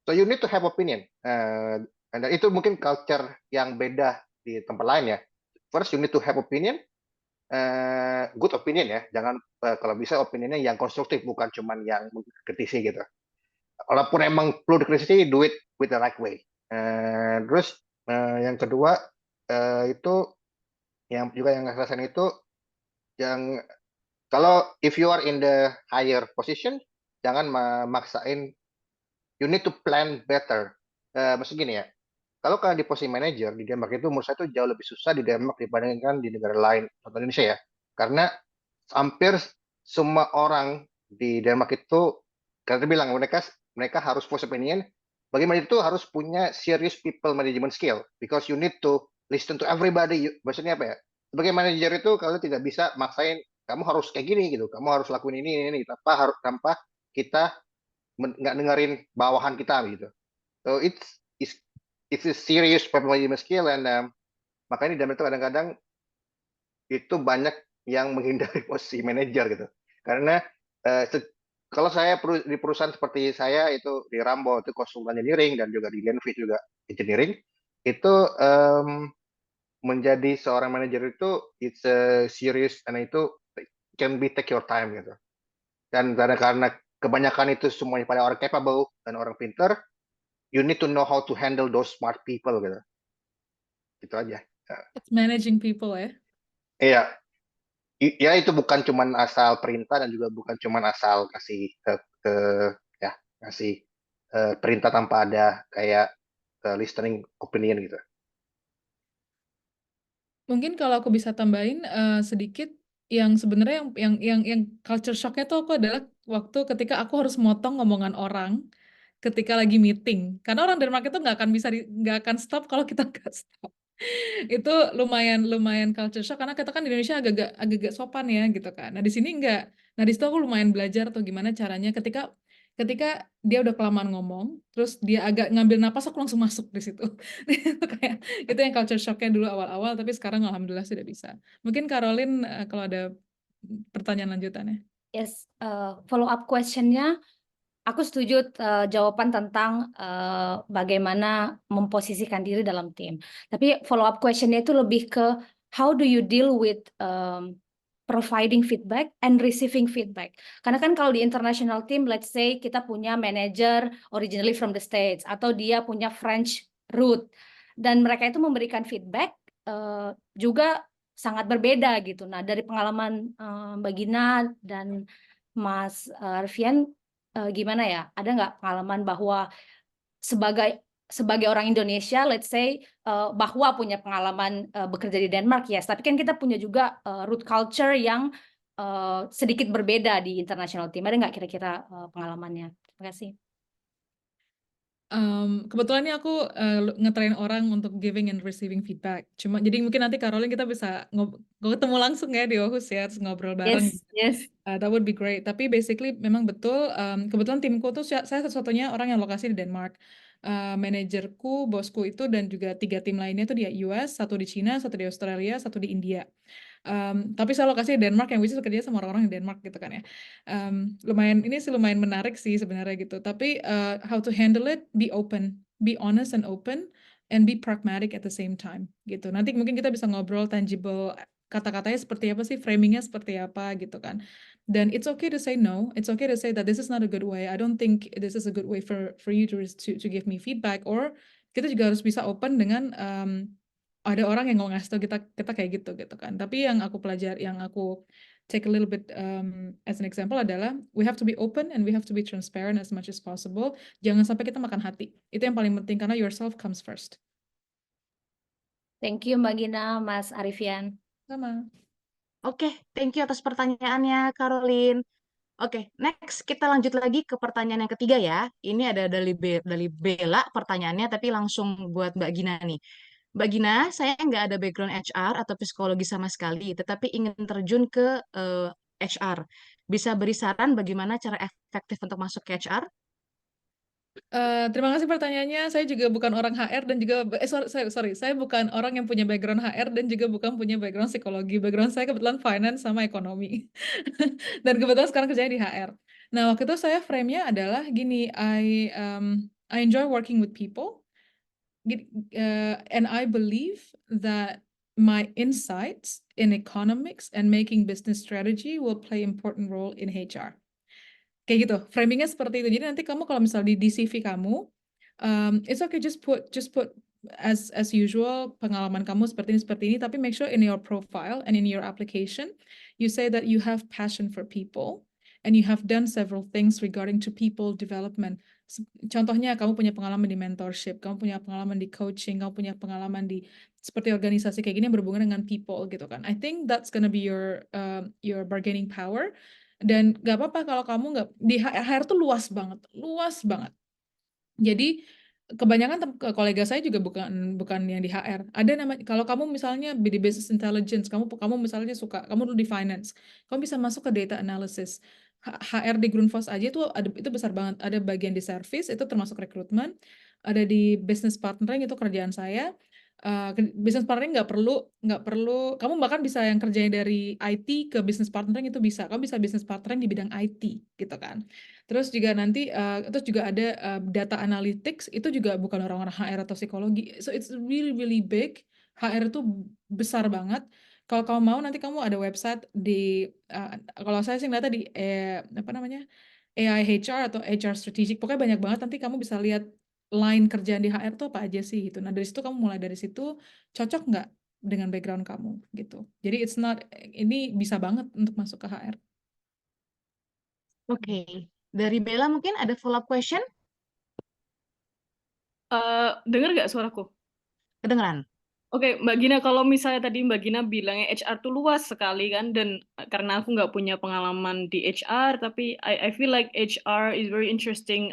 So you need to have opinion. Dan itu mungkin culture yang beda di tempat lain ya. First you need to have opinion, good opinion ya. Jangan kalau bisa opinionnya yang konstruktif, bukan cuman yang kritisi gitu. Walaupun emang perlu dikritisi, do it with the right way. Terus yang kedua itu yang juga yang saya rasain itu yang kalau if you are in the higher position jangan memaksain, you need to plan better. Maksud gini ya, kalau kalian di posisi manager di Denmark itu menurut saya itu jauh lebih susah di Denmark dibandingkan di negara lain, contoh Indonesia ya. Karena hampir semua orang di Denmark itu, kalian bilang mereka harus voice opinion. Bagaimana itu harus punya serious people management skill, because you need to listen to everybody. Maksudnya apa ya? Sebagai manager itu kalau tidak bisa maksain kamu harus kayak gini gitu, kamu harus lakuin ini tanpa kita nggak dengerin bawahan kita gitu. So it's a serious people management skill, and makanya di dalam itu kadang-kadang itu banyak yang menghindari posisi manajer gitu. Karena kalau saya di perusahaan seperti saya itu di Rambo itu konsultan engineering dan juga di Lenvi juga engineering, itu menjadi seorang manajer itu it's a serious, and itu can be take your time gitu. Dan karena kebanyakan itu semuanya pada orang capable dan orang pinter, you need to know how to handle those smart people gitu. Gitu aja. It's managing people ya. Iya. Ya itu bukan cuman asal perintah dan juga bukan cuman asal kasih kasih perintah tanpa ada kayak listening opinion gitu. Mungkin kalau aku bisa tambahin sedikit, yang sebenarnya yang culture shocknya tuh aku adalah waktu ketika aku harus motong ngomongan orang ketika lagi meeting, karena orang Denmark itu nggak akan stop kalau kita nggak stop. Itu lumayan culture shock, karena kita kan di Indonesia agak sopan ya gitu kan. Nah di sini enggak. Nah di situ aku lumayan belajar tuh gimana caranya ketika dia udah kelamaan ngomong, terus dia agak ngambil napas, aku langsung masuk di situ. Itu kayak itu yang culture shocknya dulu awal-awal, tapi sekarang alhamdulillah sudah bisa. Mungkin Caroline kalau ada pertanyaan lanjutannya. Yes, follow up questionnya, aku setuju jawaban tentang bagaimana memposisikan diri dalam tim. Tapi follow up questionnya itu lebih ke how do you deal with providing feedback and receiving feedback. Karena kan kalau di international team, let's say kita punya manager originally from the States atau dia punya French root, dan mereka itu memberikan feedback juga sangat berbeda gitu. Nah dari pengalaman Mbak Gina dan Mas Arfian, gimana ya? Ada nggak pengalaman bahwa sebagai orang Indonesia, let's say bahwa punya pengalaman bekerja di Denmark, yes, tapi kan kita punya juga root culture yang sedikit berbeda di international team. Ada nggak kira-kira pengalamannya? Terima kasih. Kebetulan ini aku ngetrain orang untuk giving and receiving feedback. Jadi mungkin nanti Caroline kita bisa ketemu langsung ya di Aarhus ya, terus ngobrol bareng. Yes. That would be great. Tapi basically memang betul, kebetulan timku tuh saya satu-satunya orang yang lokasi di Denmark. Manajerku, bosku itu dan juga 3 tim lainnya itu di US, 1 di China, 1 di Australia, 1 di India. Tapi saya lokasi di Denmark, yang bisa kerja sama orang-orang di Denmark gitu kan ya. Lumayan menarik sih sebenarnya gitu. Tapi how to handle it, be open, be honest and open, and be pragmatic at the same time gitu. Nanti mungkin kita bisa ngobrol tangible, kata-katanya seperti apa sih, framingnya seperti apa gitu kan. Dan it's okay to say no, it's okay to say that this is not a good way, I don't think this is a good way for you to give me feedback, or kita juga harus bisa open dengan ada orang yang ngasih tau kita kayak gitu kan. Tapi yang aku take a little bit as an example adalah we have to be open and we have to be transparent as much as possible. Jangan sampai kita makan hati. Itu yang paling penting karena yourself comes first. Thank you Mbak Gina, Mas Arfian. Sama. Oke, thank you atas pertanyaannya, Caroline. Oke, next kita lanjut lagi ke pertanyaan yang ketiga ya. Ini ada dari Bella pertanyaannya, tapi langsung buat Mbak Gina nih. Mbak Gina, saya nggak ada background HR atau psikologi sama sekali, tetapi ingin terjun ke HR. Bisa beri saran bagaimana cara efektif untuk masuk ke HR? Terima kasih pertanyaannya. Saya juga bukan orang HR dan juga sorry, saya bukan orang yang punya background HR dan juga bukan punya background psikologi. Background saya kebetulan finance sama ekonomi. Dan kebetulan sekarang kerjanya di HR. Nah, waktu itu saya frame-nya adalah gini, I enjoy working with people, and I believe that my insights in economics and making business strategy will play important role in HR. Kayak gitu, framingnya seperti itu. Jadi nanti kamu kalau misalnya di CV kamu, It's okay, just put as usual pengalaman kamu seperti ini, tapi make sure in your profile and in your application you say that you have passion for people and you have done several things regarding to people development. Contohnya kamu punya pengalaman di mentorship, kamu punya pengalaman di coaching, kamu punya pengalaman di seperti organisasi kayak gini yang berhubungan dengan people gitu kan. I think that's gonna be your bargaining power. Dan gak apa-apa kalau kamu nggak di HR tuh luas banget. Jadi kebanyakan kolega saya juga bukan yang di HR. Ada namanya, kalau kamu misalnya di business intelligence, kamu misalnya suka, kamu dulu di finance, kamu bisa masuk ke data analysis. HR di Grundfos aja itu besar banget. Ada bagian di service, itu termasuk rekrutmen. Ada di business partnering, itu kerjaan saya. Business partnering nggak perlu, kamu bahkan bisa yang kerjanya dari IT ke business partnering itu bisa. Kamu bisa business partnering di bidang IT gitu kan. Terus juga nanti ada data analytics, itu juga bukan orang-orang HR atau psikologi. So it's really really big. HR itu besar banget. Kalau kamu mau nanti kamu ada website di kalau saya sih ngeliatnya di apa namanya, AI HR atau HR strategic. Pokoknya banyak banget, nanti kamu bisa lihat line kerjaan di HR tuh apa aja sih gitu. Nah dari situ kamu mulai dari situ, cocok nggak dengan background kamu gitu. Jadi ini bisa banget untuk masuk ke HR. Oke. Dari Bella mungkin ada follow up question? Dengar nggak suaraku? Kedengeran? Oke, Mbak Gina, kalau misalnya tadi Mbak Gina bilangnya HR tuh luas sekali kan, dan karena aku nggak punya pengalaman di HR, tapi I feel like HR is very interesting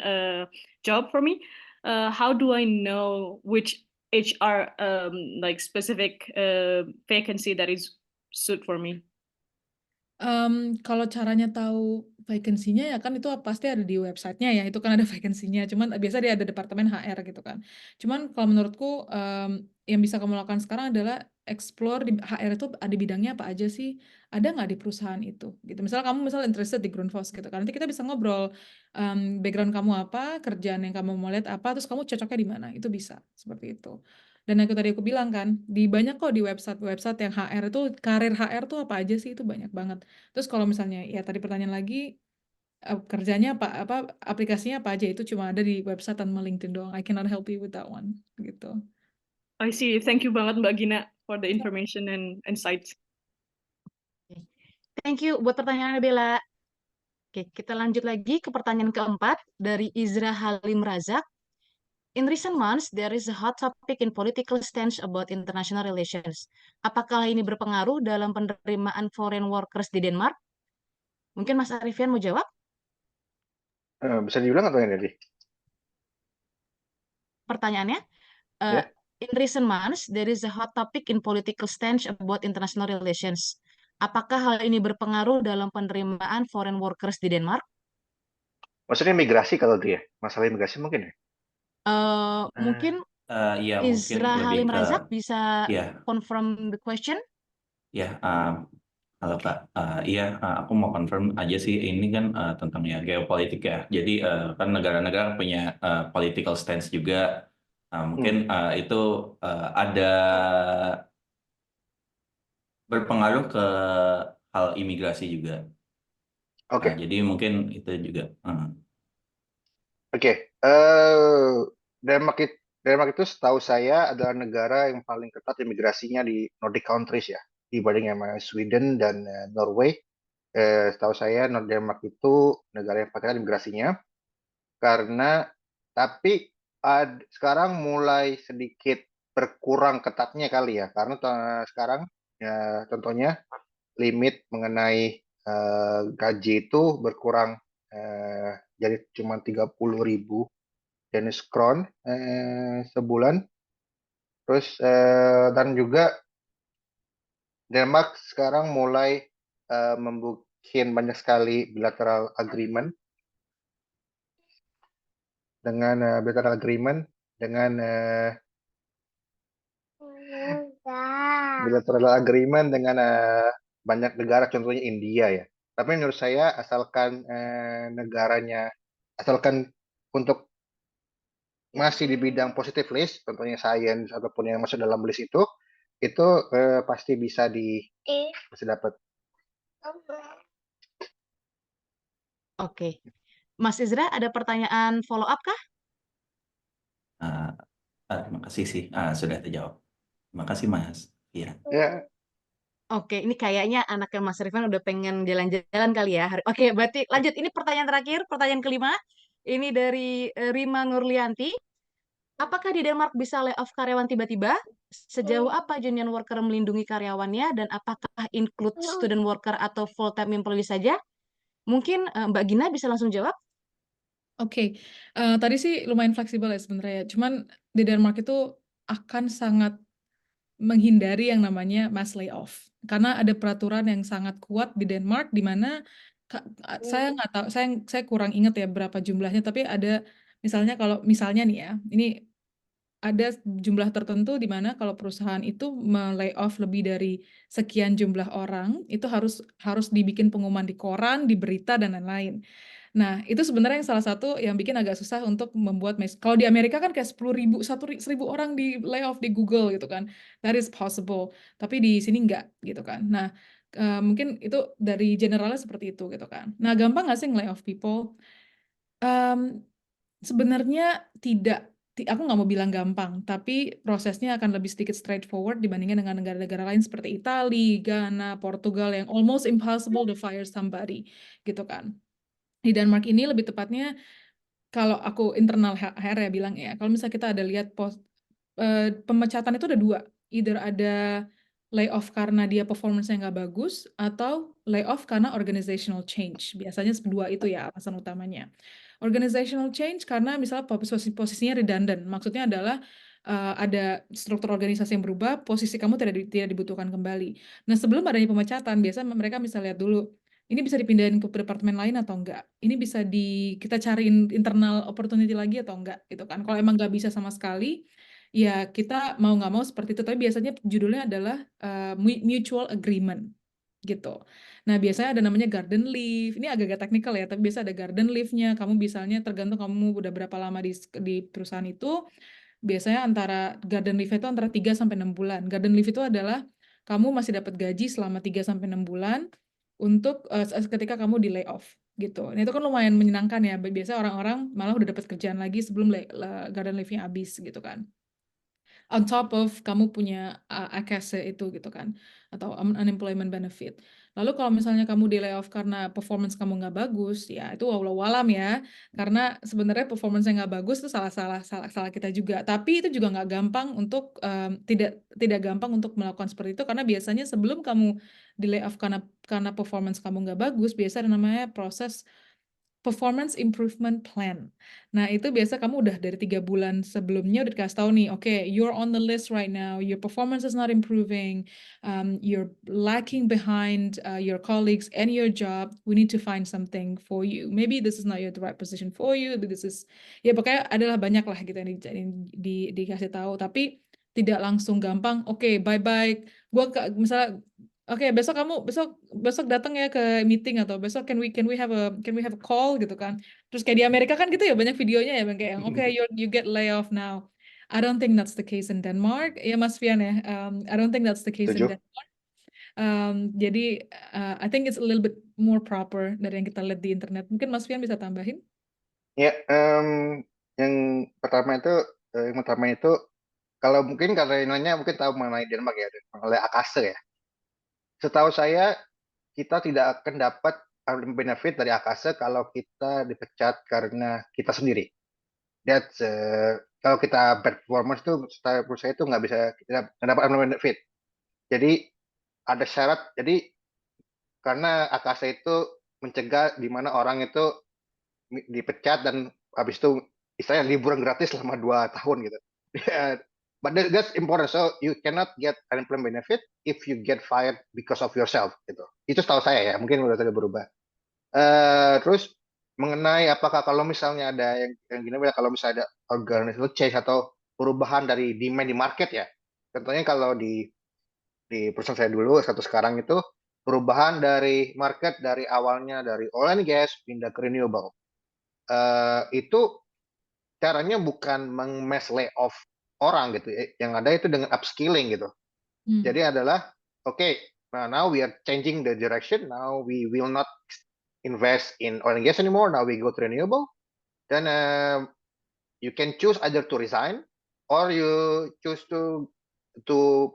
job for me. How do I know which HR like specific vacancy that is suit for me? Kalau caranya tahu vacancy-nya ya kan itu pasti ada di websitenya ya, itu kan ada vacancy-nya, cuman biasa dia ada departemen HR gitu kan. Cuman kalau menurutku yang bisa kamu lakukan sekarang adalah explore di HR itu ada bidangnya apa aja sih, ada nggak di perusahaan itu gitu. Misalnya kamu interested di Grundfos gitu kan, nanti kita bisa ngobrol background kamu apa, kerjaan yang kamu mau lihat apa, terus kamu cocoknya di mana, itu bisa seperti itu. Dan aku bilang kan, di banyak kok di website yang HR itu, karir HR tuh apa aja sih, itu banyak banget. Terus kalau misalnya ya tadi pertanyaan lagi, kerjanya apa aplikasinya apa aja, itu cuma ada di website dan LinkedIn doang. I cannot help you with that one gitu. I see. Thank you banget Mbak Gina for the information and insights. Thank you buat pertanyaannya Bella. Oke, kita lanjut lagi ke pertanyaan keempat dari Izra Halim Razak. In recent months, there is a hot topic in political stance about international relations. Apakah ini berpengaruh dalam penerimaan foreign workers di Denmark? Mungkin Mas Arifian mau jawab? Bisa diulang atau yang tadi? Pertanyaannya, Ya. in recent months, there is a hot topic in political stance about international relations. Apakah hal ini berpengaruh dalam penerimaan foreign workers di Denmark? Maksudnya migrasi kalau dia, masalah imigrasi mungkin ya? Mungkin Iya, mungkin Izra lebih Halim ke Razak bisa ya, confirm the question? ya. Halo Kak, iya, aku mau confirm aja sih, ini kan tentang ya geopolitik ya. Jadi kan negara-negara punya political stance juga. Mungkin itu ada berpengaruh ke hal imigrasi juga. Oke. Jadi mungkin itu juga. Oke. Denmark itu setahu saya adalah negara yang paling ketat imigrasinya di Nordic countries ya, dibanding sama Sweden dan Norway. Setahu saya Denmark itu negara yang paling ketat imigrasinya, tapi sekarang mulai sedikit berkurang ketatnya kali ya, karena sekarang ya, contohnya limit mengenai gaji itu berkurang, jadi cuma 30.000 Danish Crown sebulan. Terus dan juga Denmark sekarang mulai membuat banyak sekali bilateral agreement dengan banyak negara, contohnya India ya. Tapi menurut saya asalkan untuk masih di bidang positive list, contohnya science ataupun yang masuk dalam list itu pasti bisa dapat. Oke. Mas Izra, ada pertanyaan follow up kah? Terima kasih sih, sudah terjawab. Terima kasih Mas. Iya. Ya, Oke, ini kayaknya anaknya Mas Rifan udah pengen jalan-jalan kali ya. Oke, berarti lanjut. Ini pertanyaan terakhir, pertanyaan kelima. Ini dari Rima Nurlianti. Apakah di Denmark bisa layoff karyawan tiba-tiba? Sejauh apa union worker melindungi karyawannya? Dan apakah include student worker atau full-time employee saja? Mungkin Mbak Gina bisa langsung jawab. Oke, tadi sih lumayan fleksibel ya sebenarnya. Cuman di Denmark itu akan sangat menghindari yang namanya mass layoff karena ada peraturan yang sangat kuat di Denmark di mana saya nggak tahu, saya kurang ingat ya berapa jumlahnya, tapi ada misalnya nih ya, ini ada jumlah tertentu di mana kalau perusahaan itu me-layoff lebih dari sekian jumlah orang, itu harus dibikin pengumuman di koran, di berita dan lain-lain. Nah, itu sebenarnya yang salah satu yang bikin agak susah untuk membuat kalau di Amerika kan kayak 10.000, 1.000 orang di layoff di Google gitu kan. That is possible. Tapi di sini enggak gitu kan. Nah, mungkin itu dari generalnya seperti itu gitu kan. Nah, gampang nggak sih nge-layoff people? Sebenarnya tidak, aku nggak mau bilang gampang, tapi prosesnya akan lebih sedikit straightforward dibandingkan dengan negara-negara lain seperti Italia, Ghana, Portugal yang almost impossible to fire somebody gitu kan. Di Denmark ini lebih tepatnya, kalau aku internal HR ya bilang ya, kalau misalnya kita ada lihat pemecatan itu ada dua, either ada layoff karena dia performance-nya nggak bagus, atau layoff karena organizational change. Biasanya dua itu ya alasan utamanya. Organizational change karena misalnya posisinya redundant, maksudnya adalah ada struktur organisasi yang berubah, posisi kamu tidak dibutuhkan kembali. Nah, sebelum adanya pemecatan, biasanya mereka bisa lihat dulu, ini bisa dipindahin ke departemen lain atau enggak? Ini bisa kita cariin internal opportunity lagi atau enggak? Gitu kan. Kalau emang nggak bisa sama sekali, ya kita mau nggak mau seperti itu. Tapi biasanya judulnya adalah mutual agreement gitu. Nah, biasanya ada namanya garden leave. Ini agak-agak teknikal ya, tapi biasa ada garden leave-nya. Kamu misalnya tergantung kamu udah berapa lama di perusahaan itu. Biasanya garden leave itu antara 3 sampai 6 bulan. Garden leave itu adalah kamu masih dapat gaji selama 3 sampai 6 bulan untuk ketika kamu di layoff gitu. Nah, itu kan lumayan menyenangkan ya. Biasanya orang-orang malah udah dapat kerjaan lagi sebelum garden leave-nya habis gitu kan. On top of kamu punya AKS itu gitu kan, atau unemployment benefit. Lalu kalau misalnya kamu di layoff karena performance kamu nggak bagus, ya itu walau-walam ya, karena sebenarnya performance yang nggak bagus itu salah kita juga. Tapi itu juga nggak gampang untuk tidak gampang untuk melakukan seperti itu, karena biasanya sebelum kamu di layoff karena performance kamu nggak bagus, biasa ada namanya proses performance improvement plan. Nah, itu biasa kamu udah dari 3 bulan sebelumnya udah dikasih tahu nih, oke, you're on the list right now, your performance is not improving, you're lacking behind your colleagues and your job, we need to find something for you. Maybe this is not the right position for you, this is, ya pokoknya adalah banyak lah gitu yang dikasih tahu, tapi tidak langsung gampang, oke, bye-bye, misalnya, oke, besok datang ya ke meeting, atau besok can we have a call gitu kan. Terus kayak di Amerika kan gitu ya, banyak videonya ya kayak yang oke, you get layoff now. I don't think that's the case in Denmark. Ya Mas Fian ya, I don't think that's the case in setuju. Denmark. Jadi I think it's a little bit more proper dari yang kita lihat di internet. Mungkin Mas Fian bisa tambahin? Ya, yang pertama itu kalau mungkin karena mungkin tahu mengenai Denmark ya, mengenai AKASE ya. Setahu saya kita tidak akan dapat benefit dari AKASE kalau kita dipecat karena kita sendiri. Kalau kita performance itu setahu saya itu nggak bisa, kita nggak dapat benefit. Jadi ada syarat. Jadi karena AKASE itu mencegah di mana orang itu dipecat dan habis itu istilahnya liburan gratis selama 2 tahun gitu. But that's important. So you cannot get unemployment benefit if you get fired because of yourself gitu. Itu setahu saya ya, mungkin udah tidak berubah. Terus mengenai apakah kalau misalnya ada yang gini, kalau misalnya ada organizational change atau perubahan dari demand di market ya. Contohnya kalau di perusahaan saya dulu satu sekarang itu perubahan dari market dari awalnya dari oil and gas pindah ke renewable. Itu caranya bukan meng-mass layoff orang gitu. Yang ada itu dengan upskilling gitu. Jadi adalah now we are changing the direction. Now we will not invest in oil and gas anymore. Now we go to renewable. Then you can choose either to resign or you choose to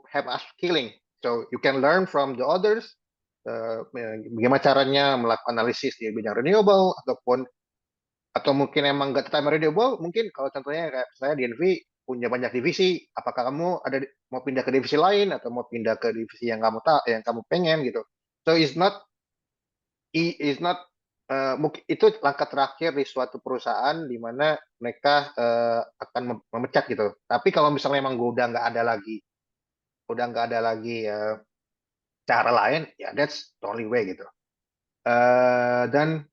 have upskilling, so you can learn from the others. Bagaimana caranya melakukan analisis di bidang renewable, atau mungkin emang nggak tertarik renewable, mungkin kalau contohnya kayak saya di NV punya banyak divisi, apakah kamu mau pindah ke divisi lain atau mau pindah ke divisi yang kamu pengen gitu. So it's not mungkin itu langkah terakhir di suatu perusahaan di mana mereka akan memecat gitu. Tapi kalau misalnya memang udah nggak ada lagi cara lain, ya that's the only way gitu. Dan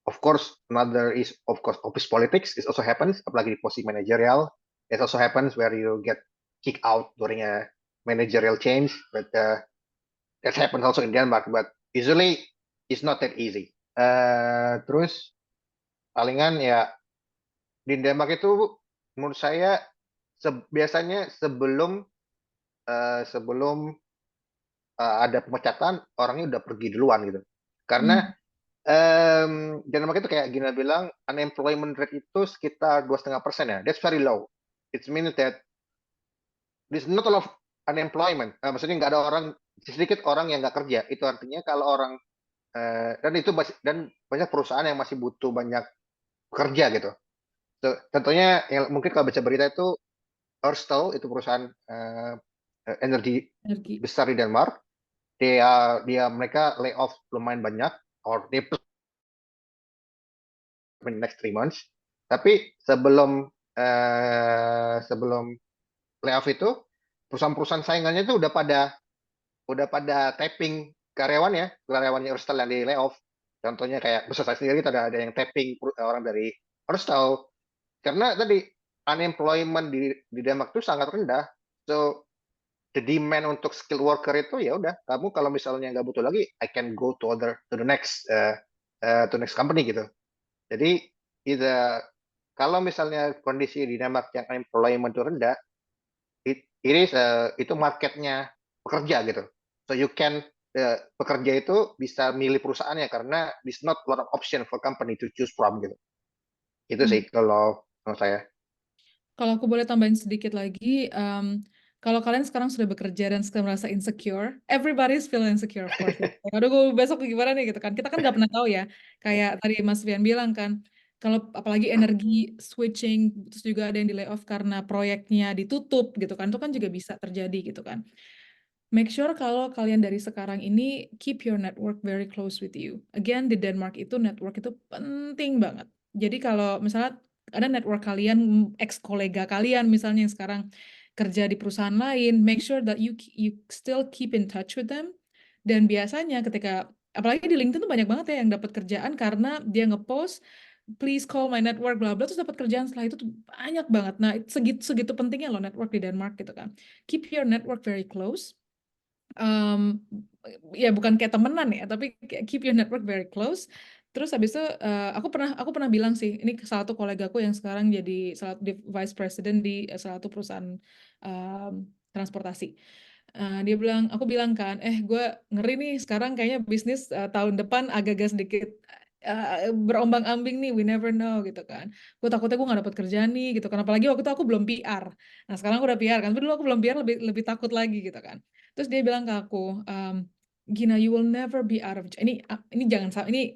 of course another is of course office politics. It also happens, apalagi di posisi manajerial. It also happens where you get kicked out during a managerial change, but that happens also in Denmark, but usually it's not that easy. Terus palingan ya di Denmark itu menurut saya biasanya sebelum ada pemecatan, orangnya udah pergi duluan gitu. Karena Denmark itu kayak Gina bilang, unemployment rate itu sekitar 2,5% ya. That's very low. It means that there's not a lot of unemployment. Maksudnya nggak ada sedikit orang yang nggak kerja. Itu artinya kalau orang dan banyak perusahaan yang masih butuh banyak pekerja gitu. So, contohnya yang mungkin kalau baca berita itu Ørsted, itu perusahaan energi besar di Denmark. Mereka lay off lumayan banyak, or they in the next 3 months. Tapi sebelum layoff itu, perusahaan-perusahaan saingannya itu udah pada tapping karyawannya Ørsted yang di layoff. Contohnya kayak besar saya sendiri ada yang tapping orang dari Ørsted, karena tadi unemployment di Denmark itu sangat rendah. So the demand untuk skilled worker itu ya udah, kamu kalau misalnya nggak butuh lagi, I can go to the next company gitu. Jadi kalau misalnya kondisi di Denmark yang unemployment itu rendah, itu marketnya pekerja gitu. So you can pekerja itu bisa milih perusahaannya karena there's not a lot of option for company to choose from gitu. Itu sih kalau menurut saya. Kalau aku boleh tambahin sedikit lagi, kalau kalian sekarang sudah bekerja dan sekarang merasa insecure, everybody's feeling insecure, of course. Aduh, gue besok gimana nih gitu kan? Kita kan nggak pernah tahu ya. Kayak tadi Mas Fian bilang kan, kalau apalagi energi switching, terus juga ada yang di layoff karena proyeknya ditutup gitu kan, itu kan juga bisa terjadi gitu kan. Make sure kalau kalian dari sekarang ini keep your network very close with you. Again, di Denmark itu network itu penting banget. Jadi kalau misalnya ada network kalian, ex-kolega kalian misalnya yang sekarang kerja di perusahaan lain, make sure that you still keep in touch with them. Dan biasanya ketika, apalagi di LinkedIn tuh banyak banget ya yang dapat kerjaan karena dia ngepost, please call my network, bla bla, terus dapat kerjaan setelah itu tuh banyak banget. Nah, segitu pentingnya loh network di Denmark gitu kan. Keep your network very close. Ya bukan kayak temenan ya, tapi keep your network very close. Terus habis itu aku pernah bilang sih, ini salah satu kolegaku yang sekarang jadi vice president di salah satu perusahaan transportasi. Aku bilang kan, gue ngeri nih sekarang kayaknya bisnis tahun depan agak-agak sedikit berombang-ambing nih, we never know gitu kan. Gue takutnya gue gak dapet kerjaan nih gitu kan, apalagi waktu itu aku belum PR. Nah sekarang aku udah PR kan, tapi dulu aku belum PR lebih takut lagi gitu kan. Terus dia bilang ke aku, Gina, you will never be out of job. Ini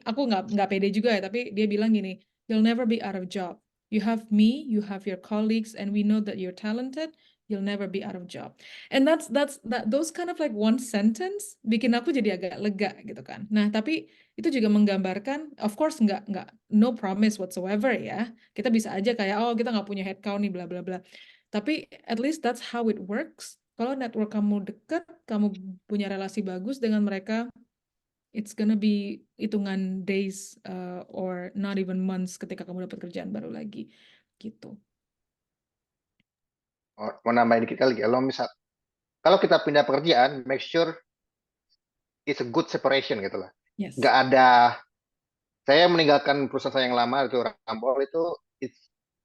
aku nggak pede juga ya, tapi dia bilang gini, you'll never be out of job. You have me, you have your colleagues, and we know that you're talented. You'll never be out of job. And those kind of like one sentence bikin aku jadi agak lega gitu kan. Nah, tapi itu juga menggambarkan, of course nggak no promise whatsoever ya. Kita bisa aja kayak kita nggak punya headcount nih bla bla bla. Tapi at least that's how it works. Kalau network kamu dekat, kamu punya relasi bagus dengan mereka, it's gonna be hitungan days or not even months ketika kamu dapat kerjaan baru lagi, gitu. Mau nambahin dikit kali, kalau kita pindah pekerjaan, make sure it's a good separation gitu lah. Yes. Nggak ada, saya meninggalkan perusahaan saya yang lama itu Rambol itu,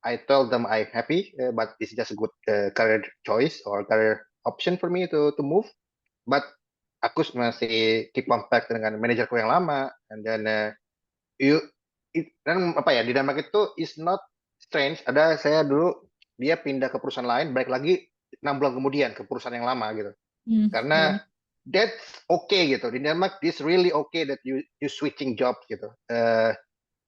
I told them I'm happy, but it's just a good career choice or career option for me to move. But aku masih keep contact dengan manajerku yang lama, and then dan di Denmark itu is not strange. Saya dulu dia pindah ke perusahaan lain, balik lagi 6 bulan kemudian ke perusahaan yang lama gitu. Karena Banyak. that's okay gitu. Di Denmark, this really okay that you switching job gitu.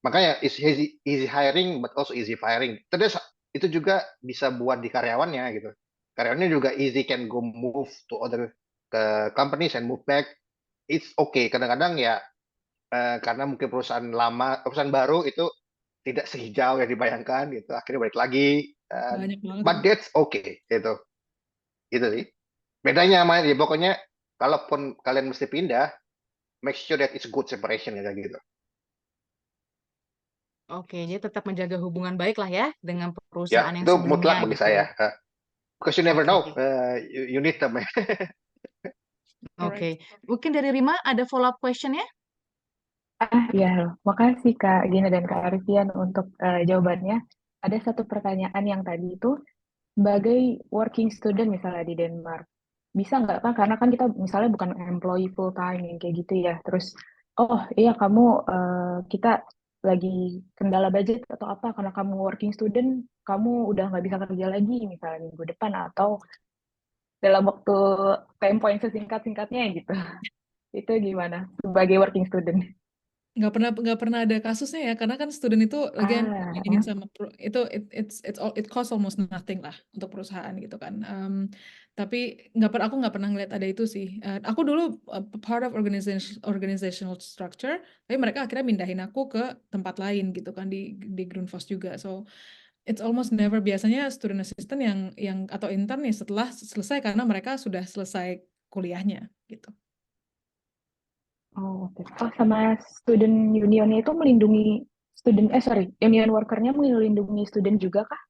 Makanya is easy hiring but also easy firing. Terus itu juga bisa buat di karyawannya gitu. Karyawannya juga easy can go move to other companies and move back. It's okay. Kadang-kadang ya karena mungkin perusahaan lama, perusahaan baru itu tidak sehijau yang dibayangkan gitu. Akhirnya balik lagi. Banyak banget But itu. that's okay gitu. Itu sih. Bedanya sama ya pokoknya kalaupun kalian mesti pindah, make sure that it's good separation ya gitu. Oke, jadi tetap menjaga hubungan baik lah ya dengan Ya, perusahaan yang itu mutlak sebelumnya bagi gitu. saya. Because you never Oke, know, you need them. oke. Alright. Mungkin dari Rima ada follow up question ya? Ya, makasih Kak Gina dan Kak Arifin untuk jawabannya. Ada satu pertanyaan yang tadi itu, sebagai working student misalnya di Denmark, bisa nggak Kak? Karena kan kita misalnya bukan employee full time yang kayak gitu ya. Terus, oh iya kamu kita lagi kendala budget atau apa karena kamu working student, kamu udah nggak bisa kerja lagi misalnya minggu depan atau dalam waktu tempo yang sesingkat-singkatnya gitu. Itu gimana sebagai working student? Nggak pernah ada kasusnya ya, karena kan student itu again dibandingin sama itu it cost almost nothing lah untuk perusahaan gitu kan. Tapi aku nggak pernah ngeliat ada itu sih. Aku dulu part of organizational structure, tapi mereka akhirnya mindahin aku ke tempat lain gitu kan di Grundfos juga. So it's almost never, biasanya student assistant yang atau intern nih setelah selesai karena mereka sudah selesai kuliahnya gitu. Oh, oke. Oh, sama student unionnya itu melindungi union workernya melindungi student juga kah?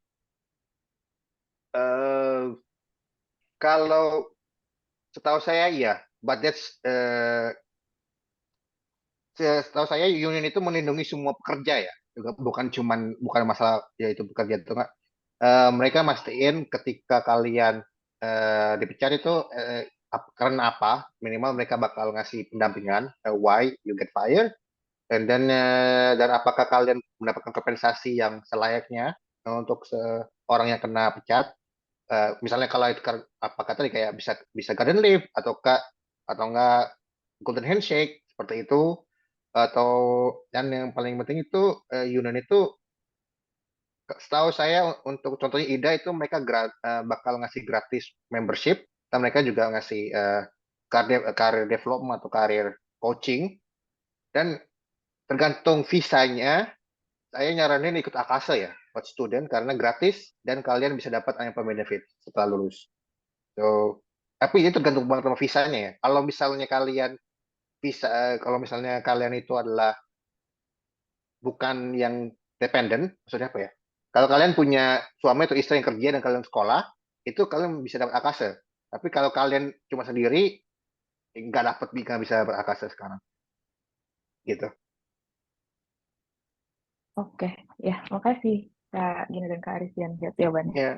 Kalau setahu saya iya, but that's setahu saya union itu melindungi semua pekerja ya, juga bukan masalah ya itu pekerja itu enggak. Mereka mastiin ketika kalian dipecat itu karena apa, minimal mereka bakal ngasih pendampingan why you get fired, dan apakah kalian mendapatkan kompensasi yang selayaknya untuk seorang yang kena pecat. Misalnya kalau itu apakah tadi kayak bisa garden leave atau enggak golden handshake seperti itu, atau dan yang paling penting itu union itu setahu saya untuk contohnya IDA itu mereka bakal ngasih gratis membership, dan mereka juga ngasih career development atau career coaching, dan tergantung visanya saya nyaranin ikut AKASA ya buat student karena gratis dan kalian bisa dapat unemployment benefit setelah lulus. So, tapi itu tergantung banget sama visanya ya. Kalau misalnya kalian itu adalah bukan yang dependent, maksudnya apa ya? Kalau kalian punya suami atau istri yang kerja dan kalian sekolah, itu kalian bisa dapat AKASA. Tapi kalau kalian cuma sendiri, nggak bisa dapat AKASA sekarang. Gitu. Oke, ya makasih Kak Gina dan Kak Arifin buat jawabannya. Ya.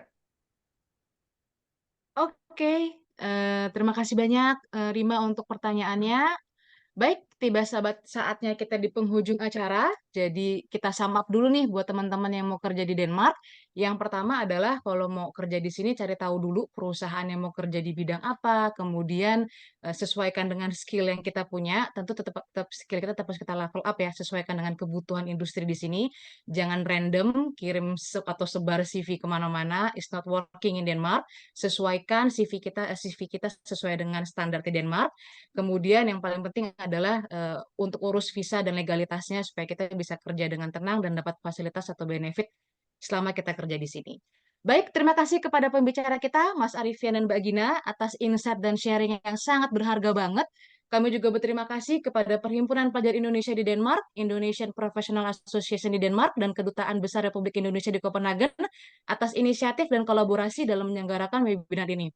Oke, terima kasih banyak Rima untuk pertanyaannya. Baik, tiba saatnya kita di penghujung acara. Jadi kita sum up dulu nih buat teman-teman yang mau kerja di Denmark. Yang pertama adalah kalau mau kerja di sini cari tahu dulu perusahaan yang mau kerja di bidang apa, kemudian sesuaikan dengan skill yang kita punya. Tentu tetap skill kita tetap harus kita level up ya, sesuaikan dengan kebutuhan industri di sini. Jangan random kirim atau sebar CV kemana-mana. It's not working in Denmark. Sesuaikan CV kita sesuai dengan standar di Denmark. Kemudian yang paling penting adalah untuk urus visa dan legalitasnya supaya kita bisa kerja dengan tenang dan dapat fasilitas atau benefit selama kita kerja di sini. Baik, terima kasih kepada pembicara kita, Mas Arifin dan Mbak Gina, atas insight dan sharing yang sangat berharga banget. Kami juga berterima kasih kepada Perhimpunan Pelajar Indonesia di Denmark, Indonesian Professional Association di Denmark, dan Kedutaan Besar Republik Indonesia di Copenhagen atas inisiatif dan kolaborasi dalam menyelenggarakan webinar ini.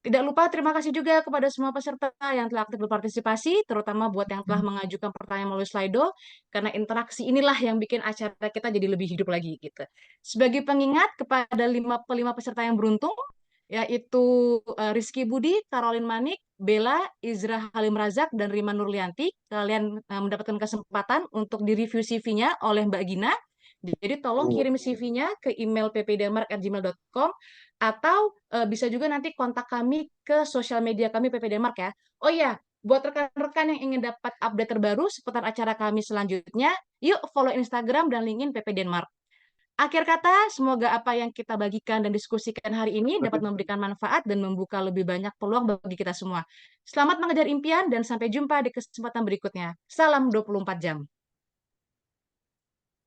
Tidak lupa terima kasih juga kepada semua peserta yang telah aktif berpartisipasi, terutama buat yang telah mengajukan pertanyaan melalui Slido, karena interaksi inilah yang bikin acara kita jadi lebih hidup lagi gitu. Sebagai pengingat kepada 5 peserta yang beruntung, yaitu Rizky Budi, Caroline Manik, Bella, Izra Halim Razak, dan Rima Nurlianti. Kalian mendapatkan kesempatan untuk direview CV-nya oleh Mbak Gina, Jadi tolong kirim CV-nya ke email ppdenmark@gmail.com atau bisa juga nanti kontak kami ke sosial media kami PP Denmark ya. Oh iya, buat rekan-rekan yang ingin dapat update terbaru seputar acara kami selanjutnya, yuk follow Instagram dan LinkedIn PP Denmark. Akhir kata, semoga apa yang kita bagikan dan diskusikan hari ini dapat memberikan manfaat dan membuka lebih banyak peluang bagi kita semua. Selamat mengejar impian dan sampai jumpa di kesempatan berikutnya. Salam 24 jam.